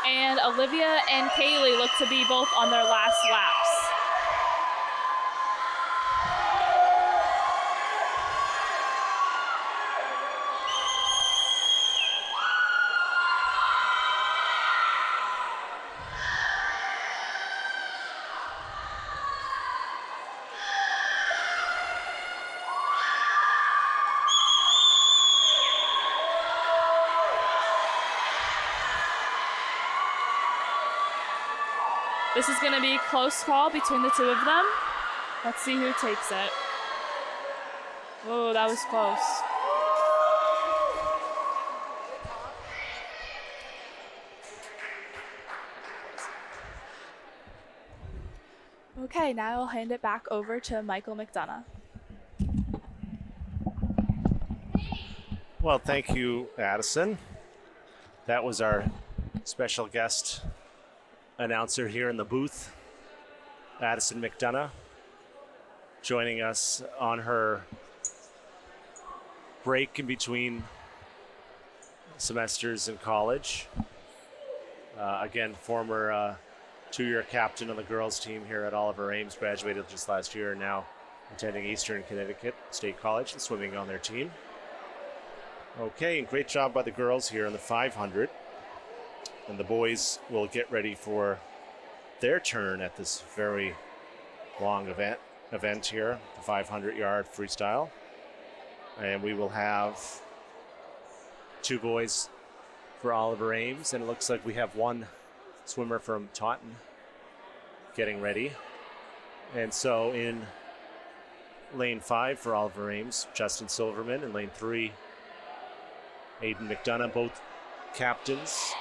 C: And Olivia and Kaylee look to be both on their last laps. This is going to be a close call between the two of them. Let's see who takes it. Oh, that was close. Okay, now I'll hand it back over to Michael McDonough.
B: Well, thank you, Addison. That was our special guest announcer here in the booth, Addison McDonough, joining us on her break in between semesters in college. Again, former two-year captain of the girls team here at Oliver Ames, graduated just last year, now attending Eastern Connecticut State College and swimming on their team. Okay, and great job by the girls here in the 500. And the boys will get ready for their turn at this very long event here, the 500-yard freestyle. And we will have two boys for Oliver Ames, and it looks like we have one swimmer from Taunton getting ready. And so in lane 5 for Oliver Ames, Justin Silverman, and lane 3, Aiden McDonough, both captains,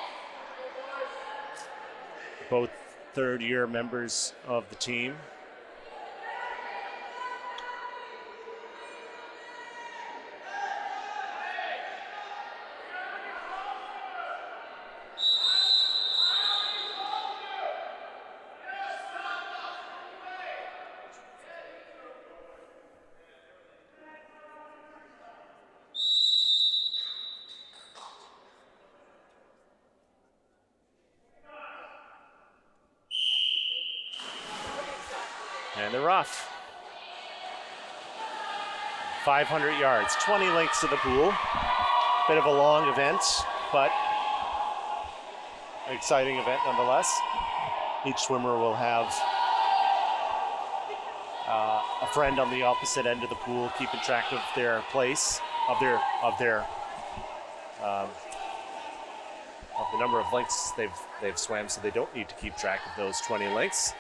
B: both third-year members of the team. And they're off. 500 yards, 20 lengths to the pool. Bit of a long event, but an exciting event nonetheless. Each swimmer will have a friend on the opposite end of the pool, keeping track of their place, of the number of lengths they've swam, so they don't need to keep track of those 20 lengths,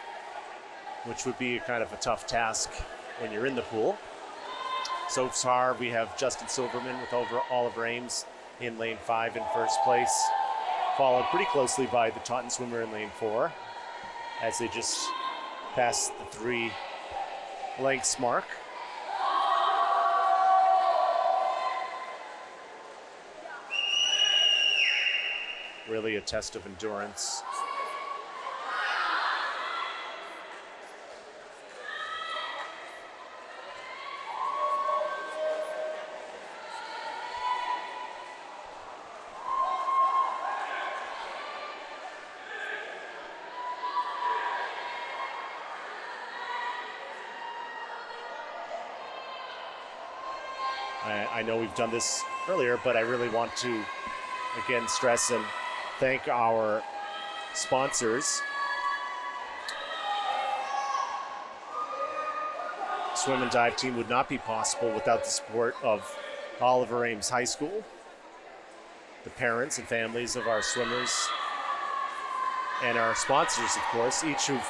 B: which would be kind of a tough task when you're in the pool. So far, we have Justin Silverman with Oliver Ames in lane 5 in first place, followed pretty closely by the Taunton swimmer in lane 4, as they just passed the 3 lengths mark. Really a test of endurance. I know we've done this earlier, but I really want to, again, stress and thank our sponsors. Swim and dive team would not be possible without the support of Oliver Ames High School, the parents and families of our swimmers, and our sponsors, of course, each who've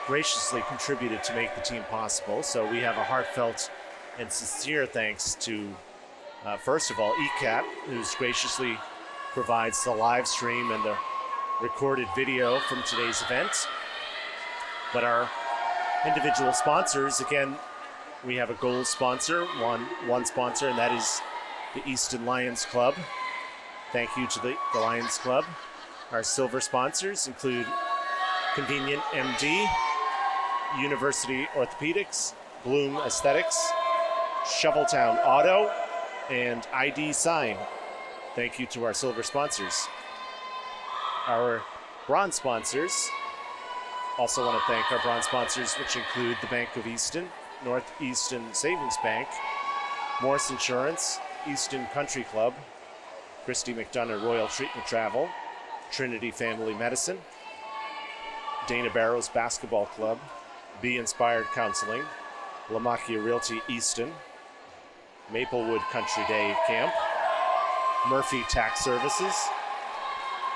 B: graciously contributed to make the team possible. So we have a heartfelt and sincere thanks to, first of all, ECAT, who's graciously provides the live stream and the recorded video from today's event. But our individual sponsors, again, we have a gold sponsor, one sponsor, and that is the Easton Lions Club. Thank you to the Lions Club. Our silver sponsors include Convenient MD, University Orthopedics, Bloom Aesthetics, Shoveltown Auto, and ID Sign. Thank you to our silver sponsors. Our bronze sponsors, also want to thank our bronze sponsors, which include the Bank of Easton, Northeastern Savings Bank, Morse Insurance, Easton Country Club, Christy McDonough Royal Treatment Travel, Trinity Family Medicine, Dana Barrows Basketball Club, Be Inspired Counseling, Lamachia Realty Easton, Maplewood Country Day Camp, Murphy Tax Services,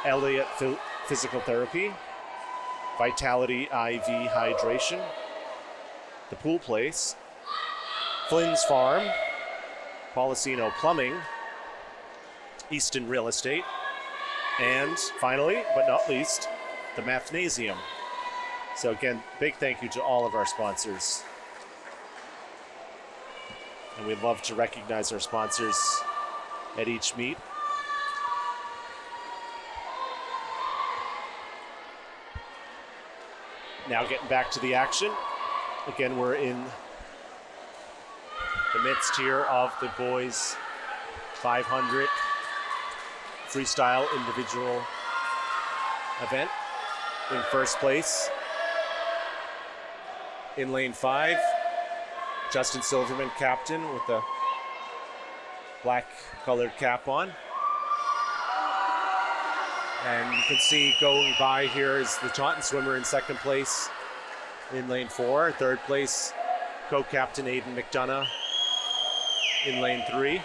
B: Elliott Physical Therapy, Vitality IV Hydration, The Pool Place, Flynn's Farm, Policino Plumbing, Easton Real Estate, and finally, but not least, the Mathnasium. So again, big thank you to all of our sponsors. And we'd love to recognize our sponsors at each meet. Now getting back to the action. Again, we're in the midst here of the boys 500 freestyle individual event. In first place, in lane 5, Justin Silverman, captain, with the black colored cap on. And you can see going by here is the Taunton swimmer in second place in lane 4. Third place, co-captain Aidan McDonough in lane 3.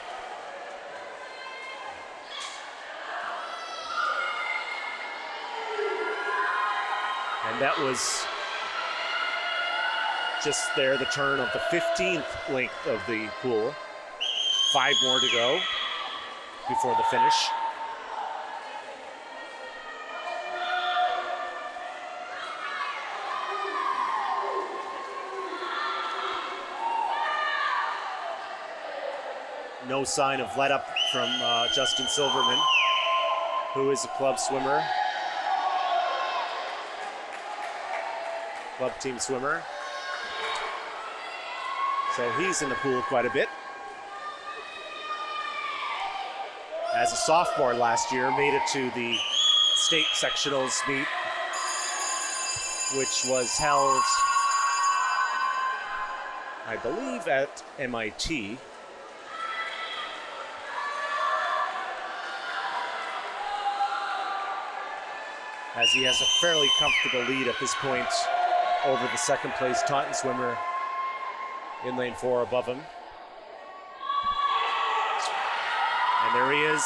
B: And that was just there, the turn of the 15th length of the pool. 5 more to go before the finish. No sign of let up from Justin Silverman, who is a club swimmer, club team swimmer. So he's in the pool quite a bit. As a sophomore last year, made it to the state sectionals meet, which was held, I believe, at MIT. As he has a fairly comfortable lead at this point over the second place Taunton swimmer in lane 4 above him. And there he is,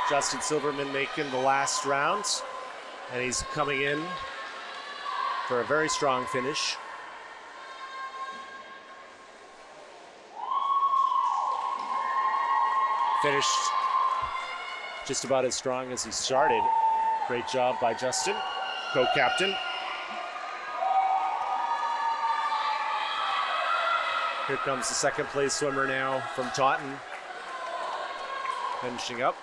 B: Justin Silverman making the last round, and he's coming in for a very strong finish. Finished just about as strong as he started. Great job by Justin, co-captain. Here comes the second place swimmer now from Taunton, finishing up.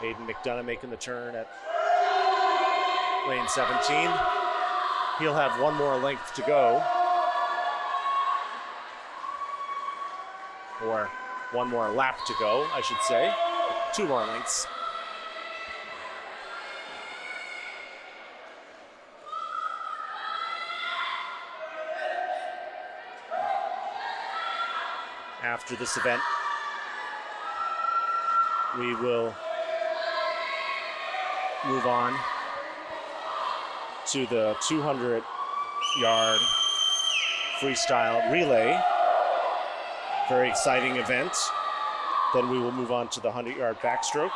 B: Aidan McDonough making the turn at lane 17. He'll have one more length to go, or one more lap to go, I should say. 2 more lengths. After this event, we will move on to the 200-yard freestyle relay. Very exciting event. Then we will move on to the 100-yard backstroke,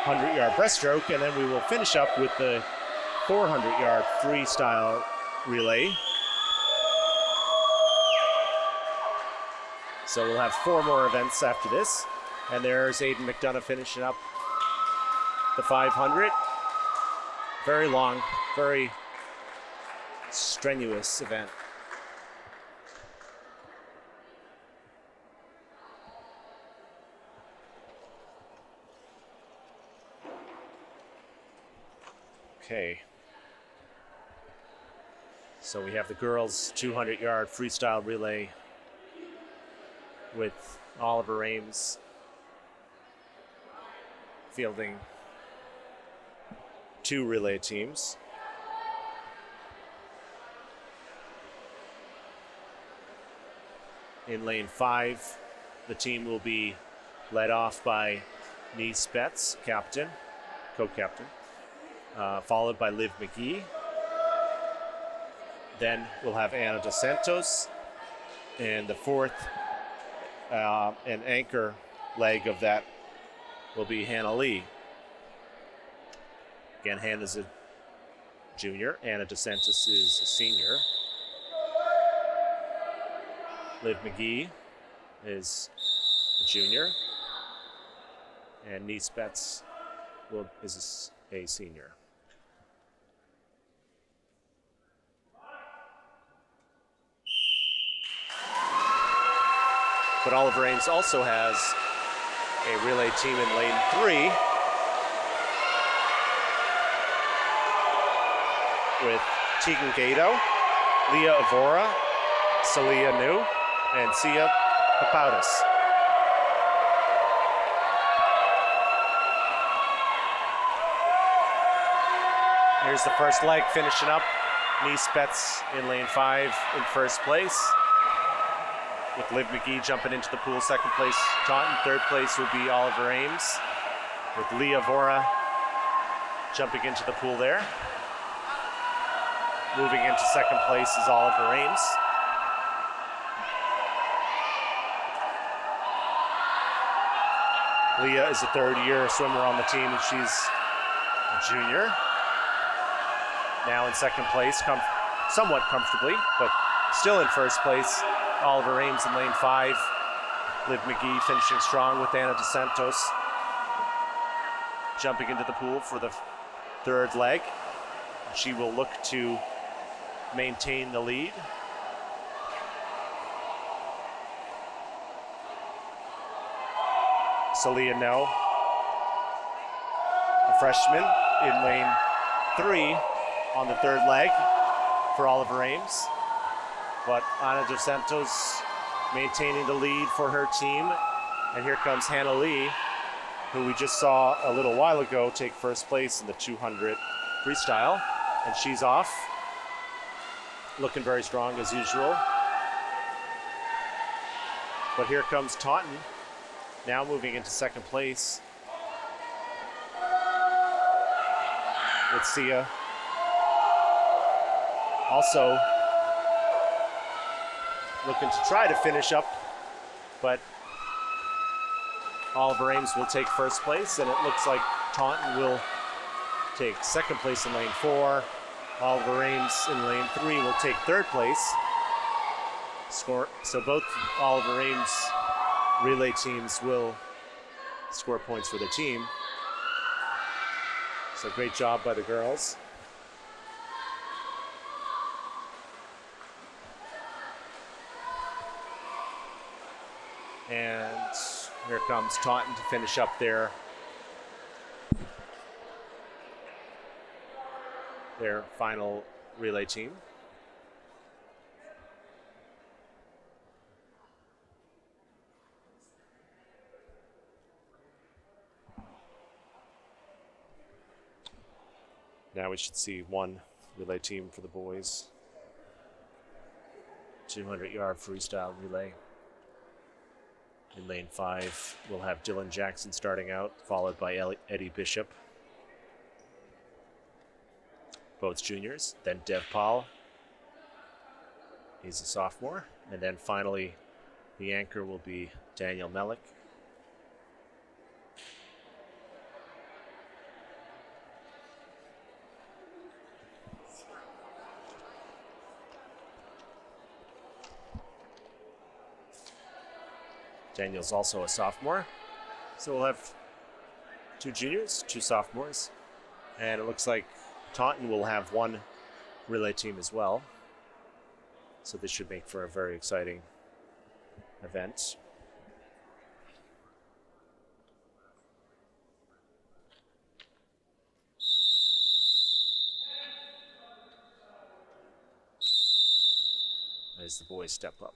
B: 100-yard breaststroke, and then we will finish up with the 400-yard freestyle relay. So we'll have 4 more events after this. And there's Aidan McDonough finishing up the 500. Very long, very strenuous event. Okay. So we have the girls' 200-yard freestyle relay with Oliver Ames fielding 2 relay teams. In lane 5, the team will be led off by Nice Betts, captain, co-captain, followed by Liv McGee. Then we'll have Anna Dos Santos, and the 4th and anchor leg of that will be Hannah Lee. Again, Hannah's a junior. Anna Dos Santos is a senior. Liv McGee is a junior. And Nice Betts is a senior. But Oliver Ames also has a relay team in lane 3 with Tegan Gato, Leah Avora, Celia New, and Sia Papautis. Here's the first leg finishing up. Nice Betts in lane 5 in first place, with Liv McGee jumping into the pool, second place Taunton. Third place will be Oliver Ames, with Leah Vora jumping into the pool there. Moving into second place is Oliver Ames. Leah is a third-year swimmer on the team, and she's a junior. Now in second place, somewhat comfortably, but still in first place, Oliver Ames in lane 5. Liv McGee finishing strong with Anna Dos Santos jumping into the pool for the third leg. She will look to maintain the lead. Celia No, a freshman, in lane 3 on the third leg for Oliver Ames. But Ana Dos Santos maintaining the lead for her team. And here comes Hannah Lee, who we just saw a little while ago take first place in the 200 freestyle. And she's off, looking very strong as usual. But here comes Taunton, now moving into second place with Sia. Also looking to try to finish up, but Oliver Ames will take first place, and it looks like Taunton will take second place in lane 4. Oliver Ames in lane 3 will take third place. So both Oliver Ames relay teams will score points for their team. So great job by the girls. And here comes Taunton to finish up their final relay team. Now we should see one relay team for the boys. 200-yard freestyle relay. In lane 5, we'll have Dylan Jackson starting out, followed by Eddie Bishop. Both juniors. Then Dev Paul. He's a sophomore. And then finally, the anchor will be Daniel Melick. Daniel's also a sophomore. So we'll have 2 juniors, 2 sophomores. And it looks like Taunton will have 1 relay team as well. So this should make for a very exciting event. As the boys step up.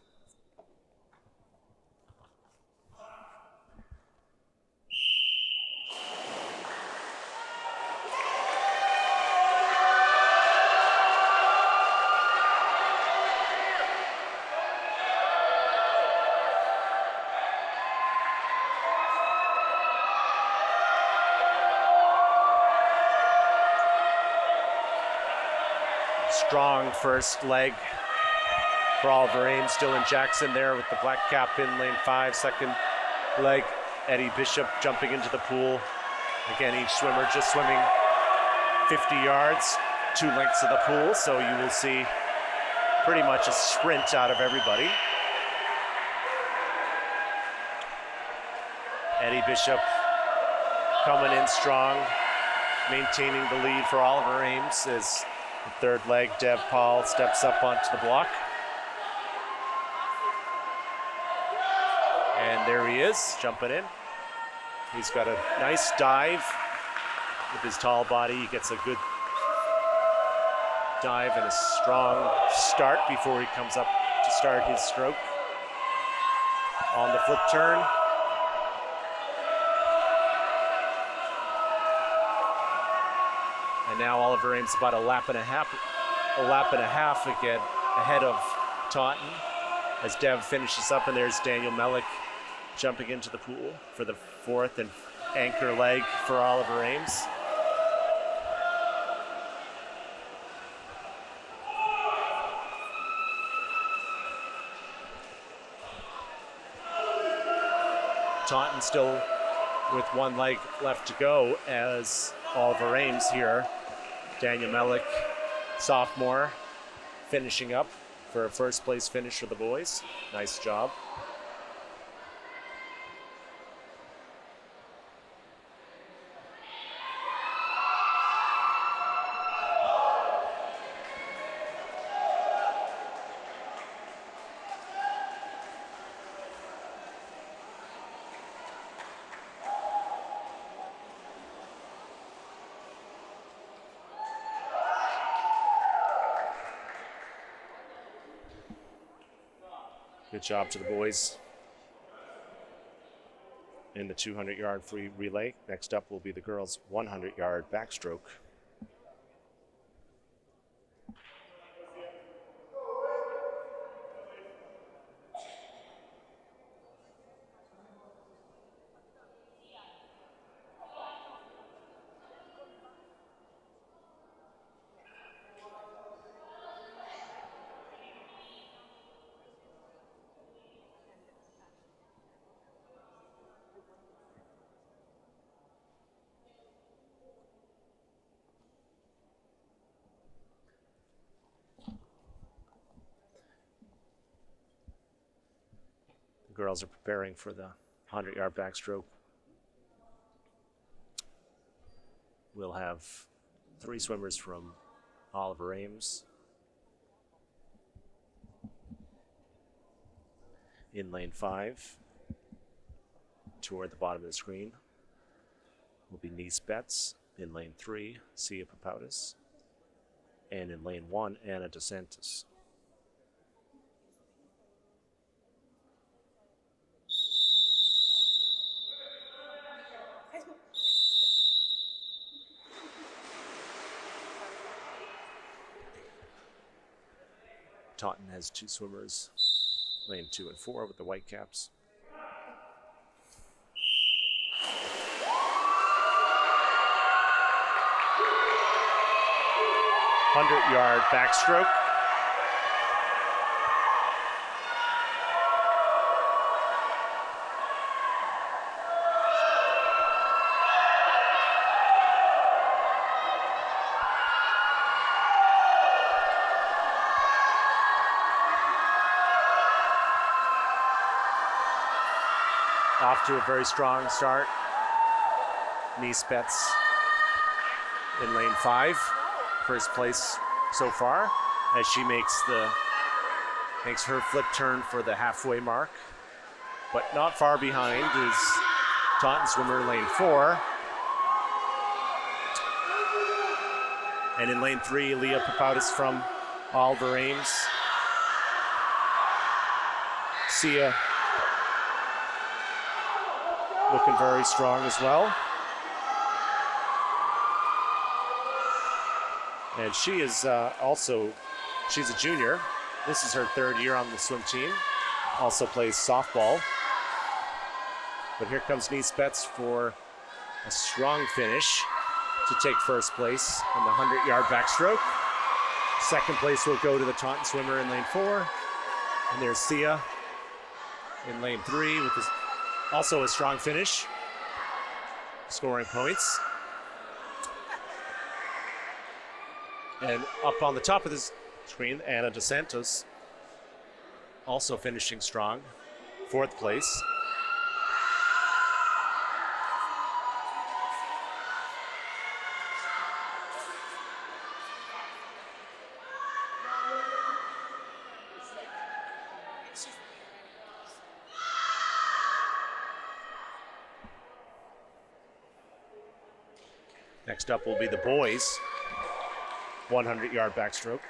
B: Strong first leg for Oliver Ames. Dylan Jackson there with the black cap in lane 5. Second leg, Eddie Bishop jumping into the pool. Again, each swimmer just swimming 50 yards, 2 lengths of the pool. So you will see pretty much a sprint out of everybody. Eddie Bishop coming in strong, maintaining the lead for Oliver Ames as the third leg, Dev Paul steps up onto the block. And there he is, jumping in. He's got a nice dive with his tall body. He gets a good dive and a strong start before he comes up to start his stroke. On the flip turn. And now Oliver Ames about a lap and a half again ahead of Taunton as Dev finishes up, and there's Daniel Melick jumping into the pool for the 4th and anchor leg for Oliver Ames. Taunton still with 1 leg left to go as Oliver Ames here. Daniel Melick, sophomore, finishing up for a first place finish for the boys. Nice job. Good job to the boys in the 200-yard free relay. Next up will be the girls' 100-yard backstroke. Girls are preparing for the 100-yard backstroke. We'll have 3 swimmers from Oliver Ames. In lane 5, toward the bottom of the screen, will be Nice Betts. In lane 3, Sia Papoutis. And in lane 1, Anna DeSantis. Taunton has 2 swimmers, lane 2 and 4 with the white caps. 100-yard backstroke. Off to a very strong start. Niespets in lane 5, first place so far, as she makes her flip turn for the halfway mark. But not far behind is Taunton swimmer in lane 4. And in lane 3, Leah Papoutis from Oliver Ames. Sia looking very strong as well. And she is she's a junior. This is her 3rd year on the swim team. Also plays softball. But here comes Niespets for a strong finish to take first place on the 100-yard backstroke. Second place will go to the Taunton swimmer in lane 4. And there's Sia in lane 3 with also a strong finish, scoring points. And up on the top of this screen, Anna DeSantos also finishing strong, 4th place. Next up will be the boys' 100-yard backstroke.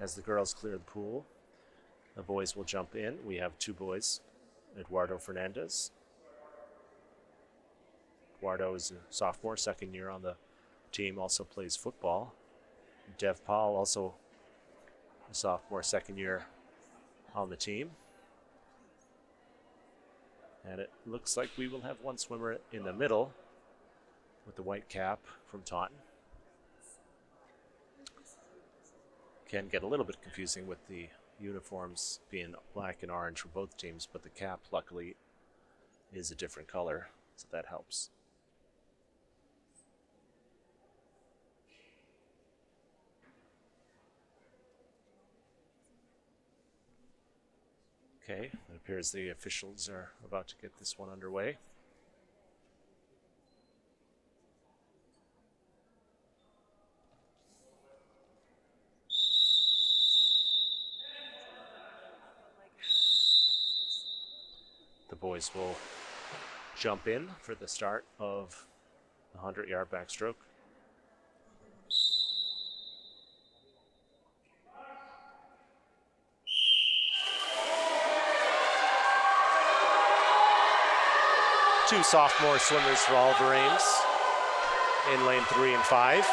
B: As the girls clear the pool, the boys will jump in. We have 2 boys, Eduardo Fernandez. Eduardo is a sophomore, 2nd year on the team, also plays football. Dev Paul, also a sophomore, 2nd year on the team. And it looks like we will have one swimmer in the middle with the white cap from Taunton. Can get a little bit confusing with the uniforms being black and orange for both teams, but the cap luckily is a different color, so that helps. Okay, it appears the officials are about to get this one underway. The boys will jump in for the start of the 100-yard backstroke. Two sophomore swimmers for Oliver Ames in lane 3 and 5.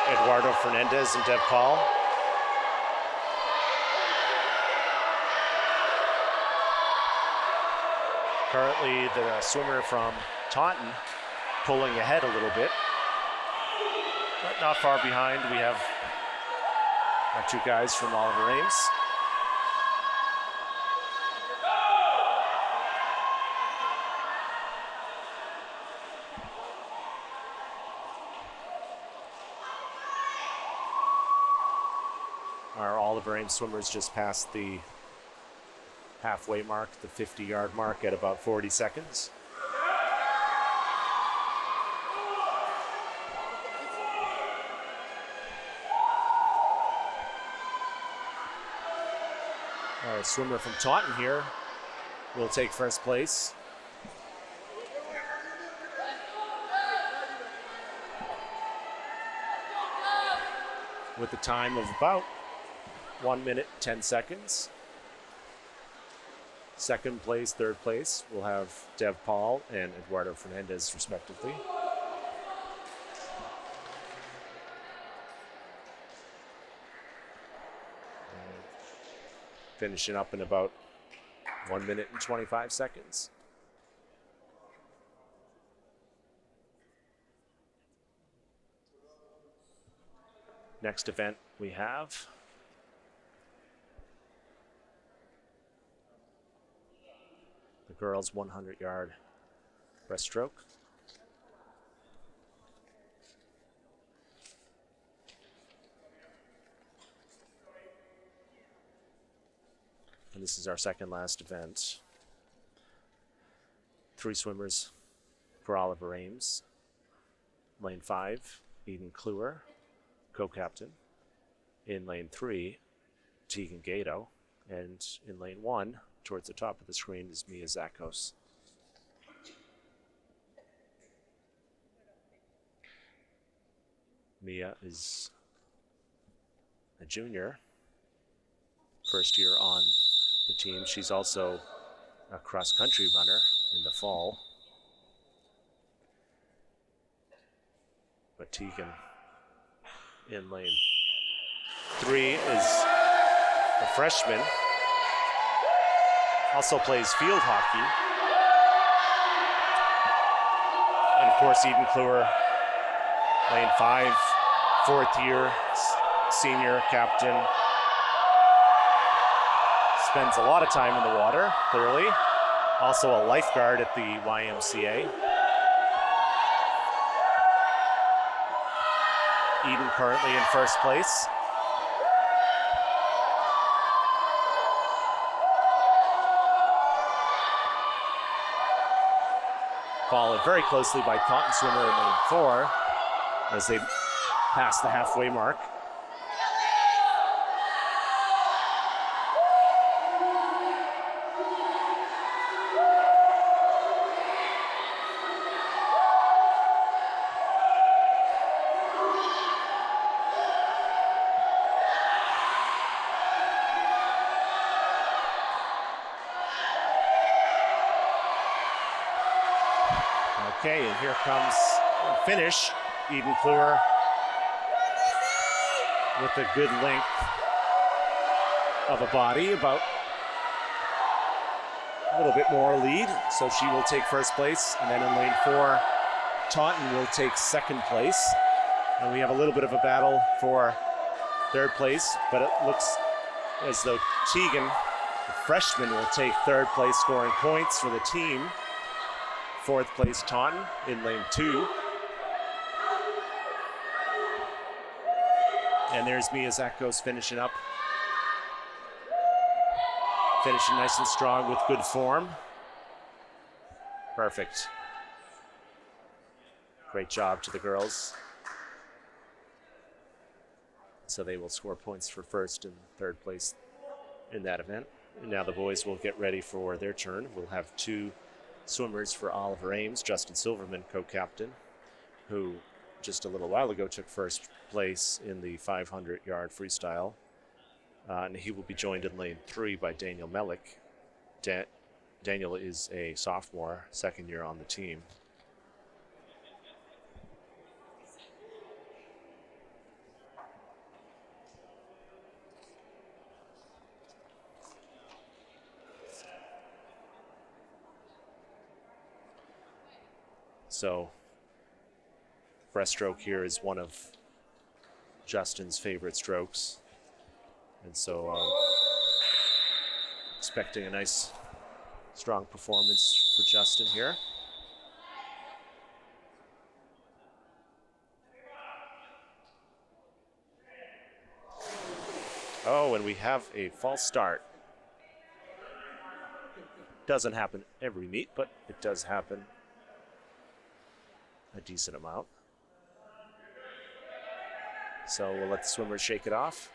B: Eduardo Fernandez and Deb Paul. Currently the swimmer from Taunton pulling ahead a little bit, but not far behind. We have our 2 guys from Oliver Ames. Our Oliver Ames swimmers just passed the halfway mark, the 50-yard mark at about 40 seconds. Our swimmer from Taunton here will take first place. With the time of about 1 minute, 10 seconds. Second place, third place, we'll have Dev Paul and Eduardo Fernandez, respectively. finishing up in about 1 minute and 25 seconds. Next event we have the girls' 100-yard breaststroke. And this is our second last event. 3 swimmers for Oliver Ames. Lane 5, Eden Kluwer, co-captain. In lane 3, Tegan Gato. And in lane 1, towards the top of the screen, is Mia Zakos. Mia is a junior, first year on the team. She's also a cross-country runner in the fall. But Tegan in lane 3 is a freshman. Also plays field hockey. And of course, Eden Kluwer, lane 5, fourth year senior captain. Spends a lot of time in the water, clearly. Also a lifeguard at the YMCA. Eden currently in first place. Followed very closely by Taunton swimmer in lane 4 as they pass the halfway mark. Okay, and here comes the finish. Eden Kluwer with a good length of a body, about a little bit more lead. So she will take first place. And then in lane 4, Taunton will take second place. And we have a little bit of a battle for third place, but it looks as though Tegan, the freshman, will take third place, scoring points for the team. Fourth place, Taunton in lane 2. And there's Mia Zakos finishing up. Finishing nice and strong with good form. Perfect. Great job to the girls. So they will score points for first and third place in that event. And now the boys will get ready for their turn. We'll have 2 swimmers for Oliver Ames, Justin Silverman, co-captain, who just a little while ago took first place in the 500-yard freestyle. And he will be joined in lane 3 by Daniel Melick. Daniel is a sophomore, second year on the team. So breaststroke here is one of Justin's favorite strokes. And so expecting a nice, strong performance for Justin here. Oh, and we have a false start. Doesn't happen every meet, but it does happen a decent amount. So we'll let the swimmers shake it off.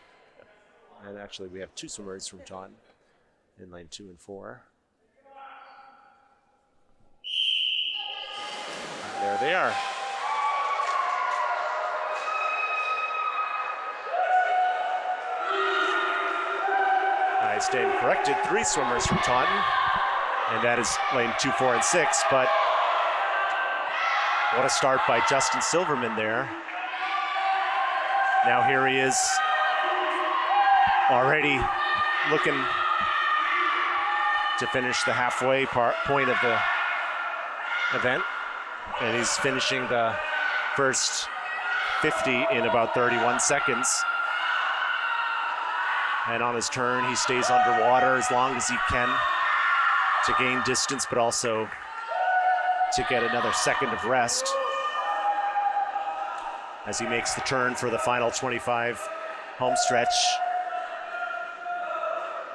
B: And actually we have 2 swimmers from Taunton in lane 2 and 4. And there they are. I stand corrected, 3 swimmers from Taunton. And that is lane 2, 4, and 6, but what a start by Justin Silverman there. Now here he is, already looking to finish the halfway point of the event. And he's finishing the first 50 in about 31 seconds. And on his turn, he stays underwater as long as he can to gain distance, but also to get another second of rest as he makes the turn for the final 25 home stretch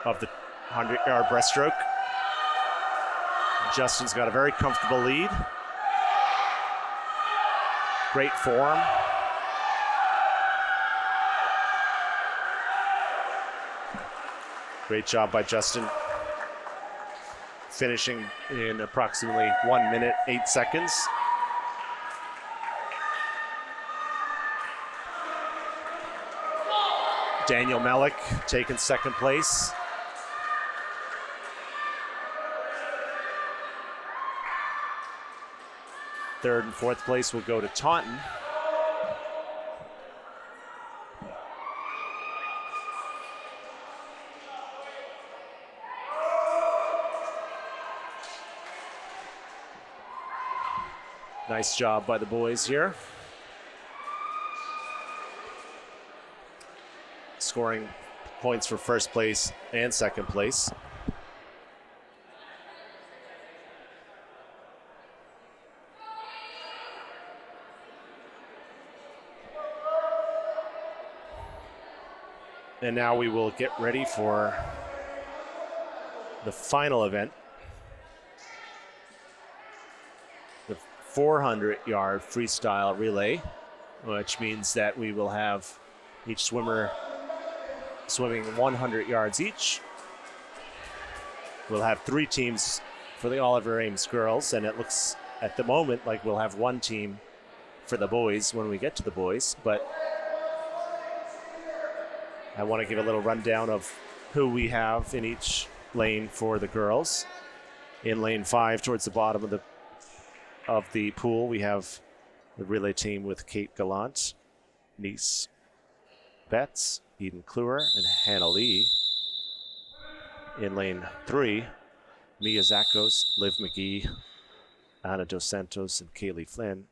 B: of the 100-yard breaststroke. Justin's got a very comfortable lead. Great form. Great job by Justin, finishing in approximately 1 minute, 8 seconds. Daniel Melick taking second place. Third and fourth place will go to Taunton. Nice job by the boys here. Scoring points for first place and second place. And now we will get ready for the final event. The 400-yard freestyle relay, which means that we will have each swimmer swimming 100 yards each. We'll have 3 teams for the Oliver Ames girls, and it looks at the moment like we'll have 1 team for the boys when we get to the boys, but I want to give a little rundown of who we have in each lane for the girls. In lane 5, towards the bottom of the pool, we have the relay team with Kate Gallant, Nice Betts, Eden Kluwer, and Hannah Lee. In lane 3, Mia Zakos, Liv McGee, Anna Dos Santos, and Kaylee Flynn.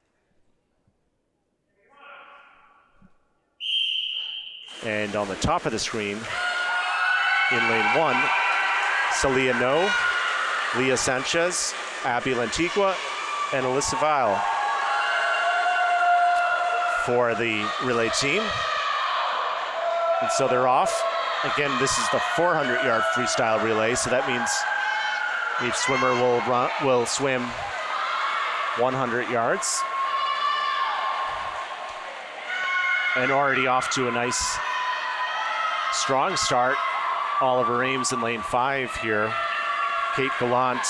B: And on the top of the screen, in lane 1, Celia No, Leah Sanchez, Abby Lantigua, and Alyssa Vile for the relay team. And so they're off. Again, this is the 400-yard freestyle relay, so that means each swimmer will swim 100 yards. And already off to a nice, strong start. Oliver Ames in lane 5 here. Kate Gallant,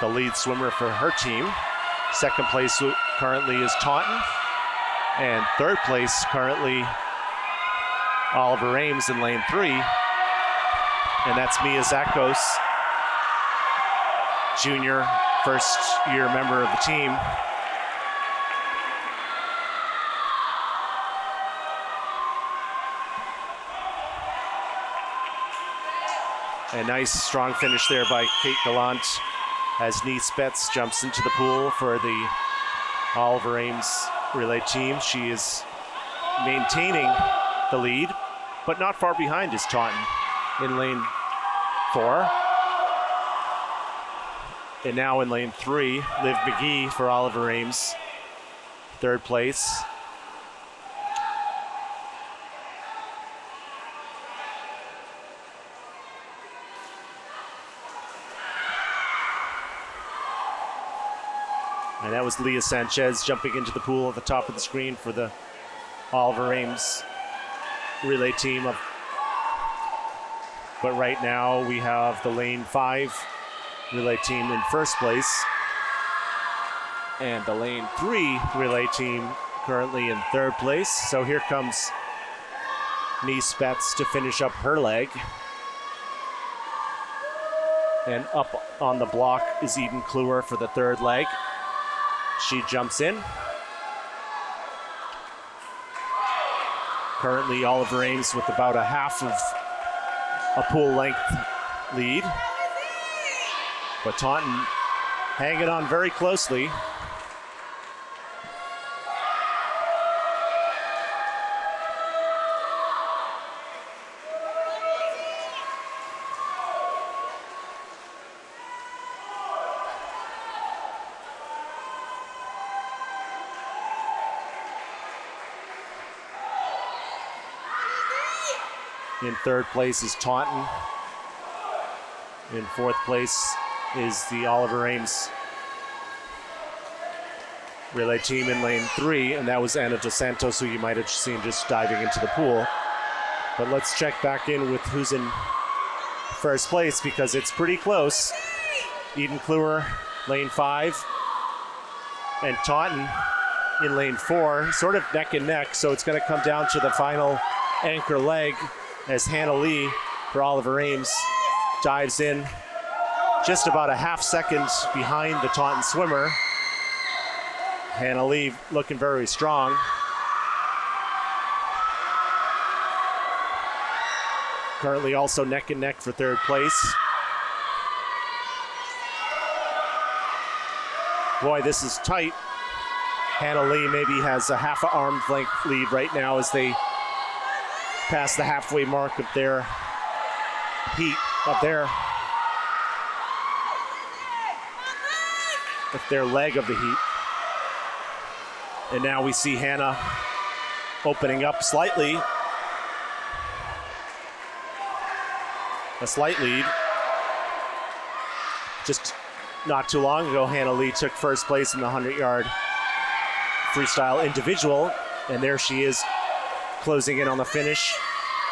B: the lead swimmer for her team. Second place currently is Taunton. And third place currently Oliver Ames in lane 3. And that's Mia Zakos, junior, first-year member of the team. A nice, strong finish there by Kate Gallant as Nice Betts jumps into the pool for the Oliver Ames relay team. She is maintaining the lead, but not far behind is Taunton in lane 4. And now in lane 3, Liv McGee for Oliver Ames, third place. And that was Leah Sanchez jumping into the pool at the top of the screen for the Oliver Ames relay team. But right now we have the lane 5 relay team in first place. And the lane 3 relay team currently in third place. So here comes Nice Betts to finish up her leg. And up on the block is Eden Kluwer for the third leg. She jumps in. Currently Oliver Ames with about a half of a pool length lead. But Taunton hanging on very closely. In third place is Taunton. In fourth place is the Oliver Ames relay team in lane 3, and that was Ana Dos Santos, who you might have seen just diving into the pool. But let's check back in with who's in first place, because it's pretty close. Eden Kluwer, lane 5, and Taunton in lane 4, sort of neck and neck, so it's going to come down to the final anchor leg as Hannah Lee for Oliver Ames dives in just about a half second behind the Taunton swimmer. Hannah Lee looking very strong. Currently also neck and neck for third place. Boy, this is tight. Hannah Lee maybe has a half an arm's length lead right now as they pass the halfway mark of their heat, of their leg of the heat. And now we see Hannah opening up slightly. A slight lead. Just not too long ago, Hannah Lee took first place in the 100-yard freestyle individual, and there she is closing in on the finish,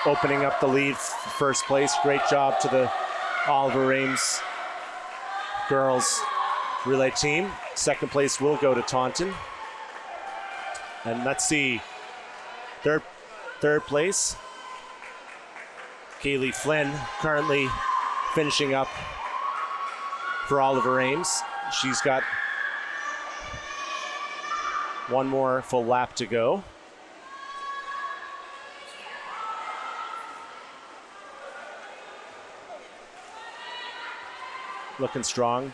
B: opening up the lead for first place. Great job to the Oliver Ames girls relay team. Second place will go to Taunton. And let's see, third place, Kaylee Flynn, currently finishing up for Oliver Ames. She's got one more full lap to go. Looking strong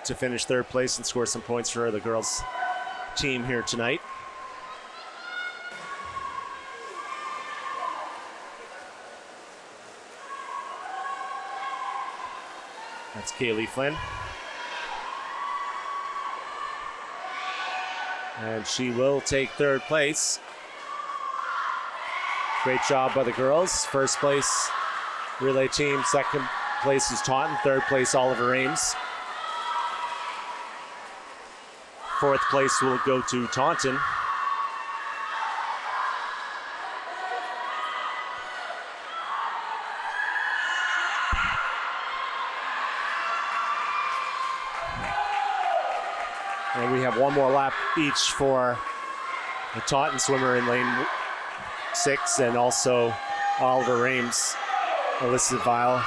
B: to finish third place and score some points for the girls' team here tonight. That's Kaylee Flynn. And she will take third place. Great job by the girls. First place, relay team. Second place is Taunton. Third place, Oliver Ames. Fourth place will go to Taunton. And we have one more lap each for the Taunton swimmer in lane 6, and also Oliver Ames, Alyssa Vile,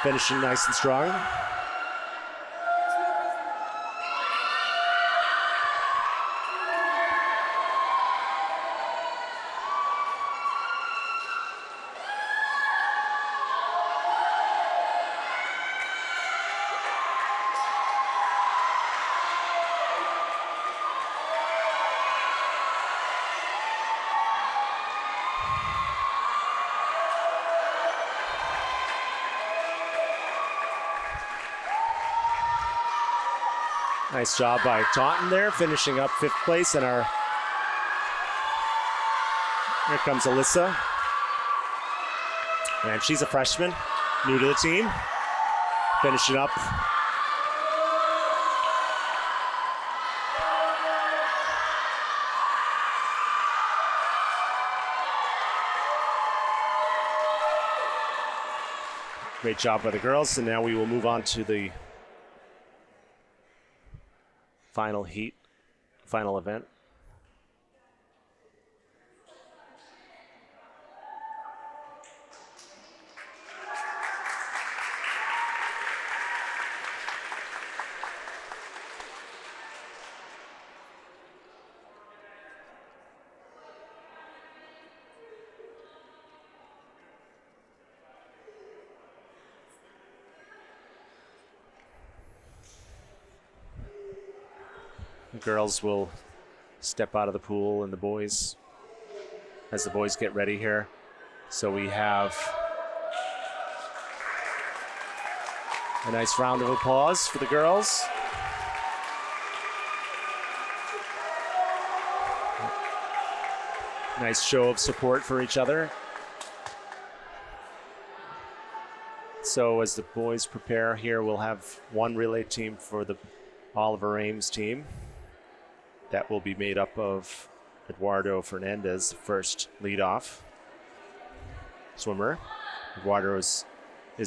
B: finishing nice and strong. Nice job by Taunton there, finishing up fifth place. And here comes Alyssa. And she's a freshman, new to the team, finishing up. Great job by the girls, and now we will move on to the final heat, final event. The girls will step out of the pool and the boys, as the boys get ready here. So we have a nice round of applause for the girls. Nice show of support for each other. So as the boys prepare here, we'll have one relay team for the Oliver Ames team. That will be made up of Eduardo Fernandez, first leadoff swimmer. Eduardo is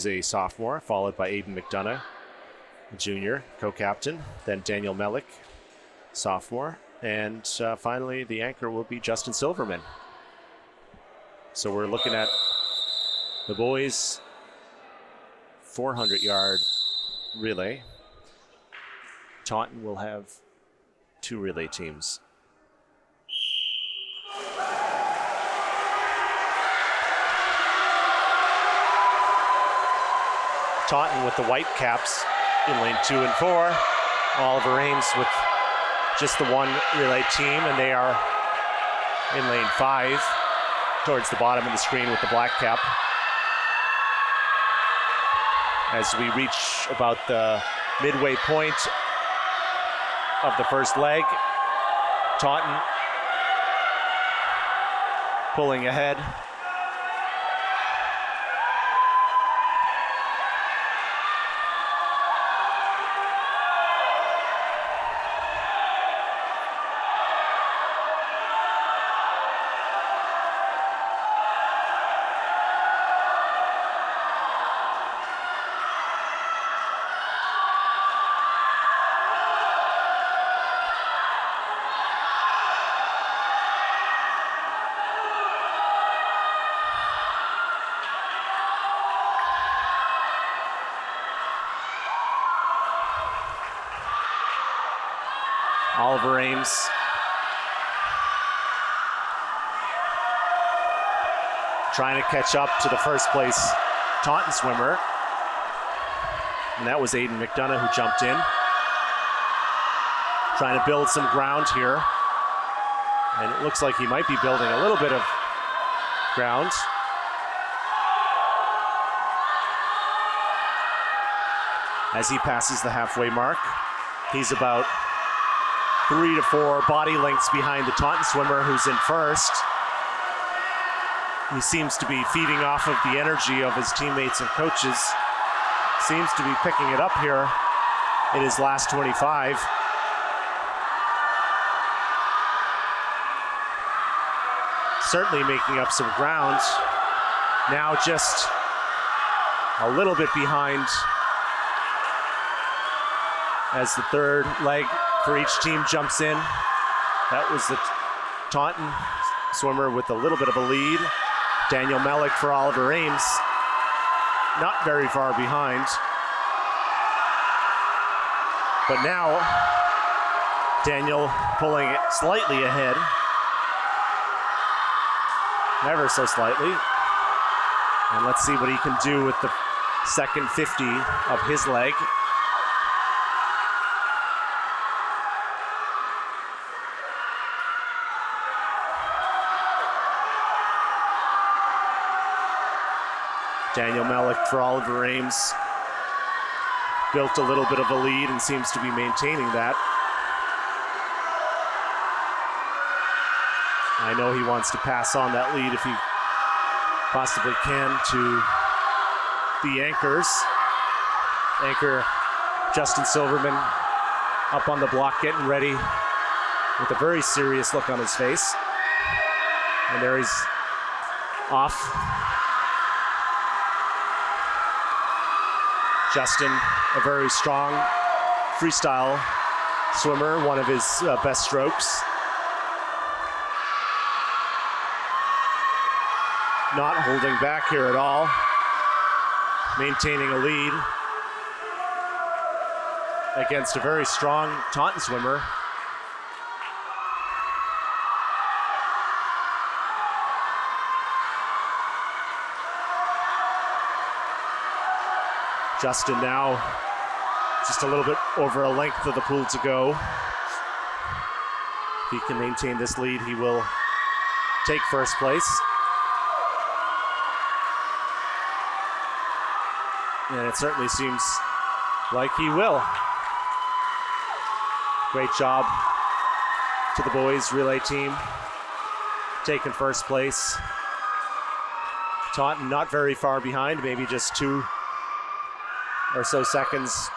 B: a sophomore, followed by Aiden McDonough, a junior, co-captain. Then Daniel Melick, sophomore. And finally, the anchor will be Justin Silverman. So we're looking at the boys' 400-yard relay. Taunton will have 2 relay teams. Taunton with the white caps in lane 2 and 4. Oliver Ames with just the one relay team, and they are in lane 5 towards the bottom of the screen with the black cap. As we reach about the midway point of the first leg, Taunton pulling ahead. Oliver Ames trying to catch up to the first place Taunton swimmer. And that was Aiden McDonough who jumped in. Trying to build some ground here. And it looks like he might be building a little bit of ground. As he passes the halfway mark, he's about 3 to 4 body lengths behind the Taunton swimmer who's in first. He seems to be feeding off of the energy of his teammates and coaches. Seems to be picking it up here in his last 25. Certainly making up some ground. Now just a little bit behind as the third leg for each team jumps in. That was the Taunton swimmer with a little bit of a lead. Daniel Melick for Oliver Ames, not very far behind. But now, Daniel pulling it slightly ahead. Ever so slightly. And let's see what he can do with the second 50 of his leg. Daniel Melick for Oliver Ames built a little bit of a lead and seems to be maintaining that. I know he wants to pass on that lead if he possibly can to the anchors. Anchor Justin Silverman up on the block getting ready with a very serious look on his face. And there he's off. Justin, a very strong freestyle swimmer, one of his best strokes. Not holding back here at all, maintaining a lead against a very strong Taunton swimmer. Justin now just a little bit over a length of the pool to go. he can maintain this lead, he will take first place. And it certainly seems like he will. Great job to the boys relay team, taking first place. Taunton not very far behind, maybe just 2 or so seconds,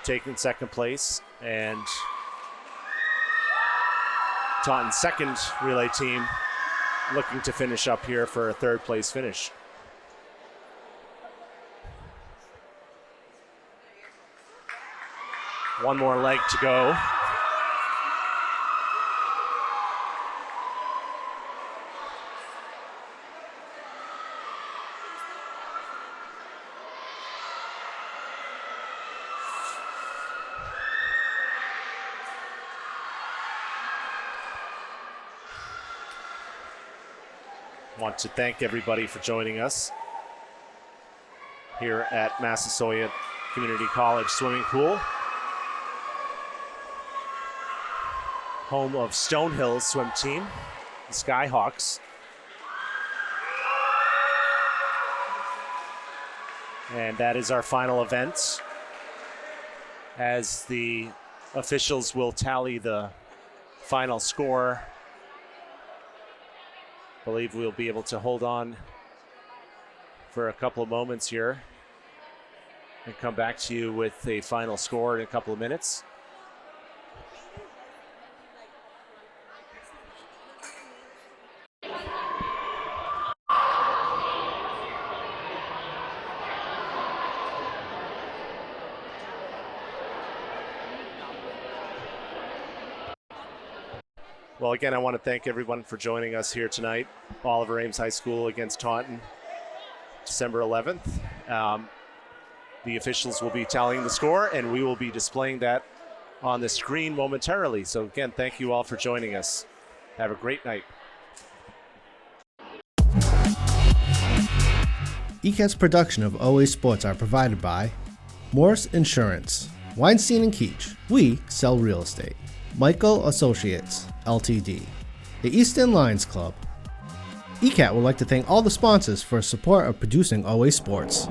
B: taking second place. And Taunton's second relay team looking to finish up here for a third place finish. One more leg to go. Want to thank everybody for joining us here at Massasoit Community College swimming pool, home of Stonehill's swim team, the Skyhawks. And that is our final event, as the officials will tally the final score. I believe we'll be able to hold on for a couple of moments here and come back to you with a final score in a couple of minutes. Well, again, I want to thank everyone for joining us here tonight. Oliver Ames High School against Taunton, December 11th. The officials will be tallying the score, and we will be displaying that on the screen momentarily. So again, thank you all for joining us. Have a great night.
A: ECAT's production of OA Sports are provided by Morse Insurance, Weinstein and Keach, we sell real estate, Michael Associates, Ltd., the Easton Lions Club. ECAT would like to thank all the sponsors for support of producing OA Sports.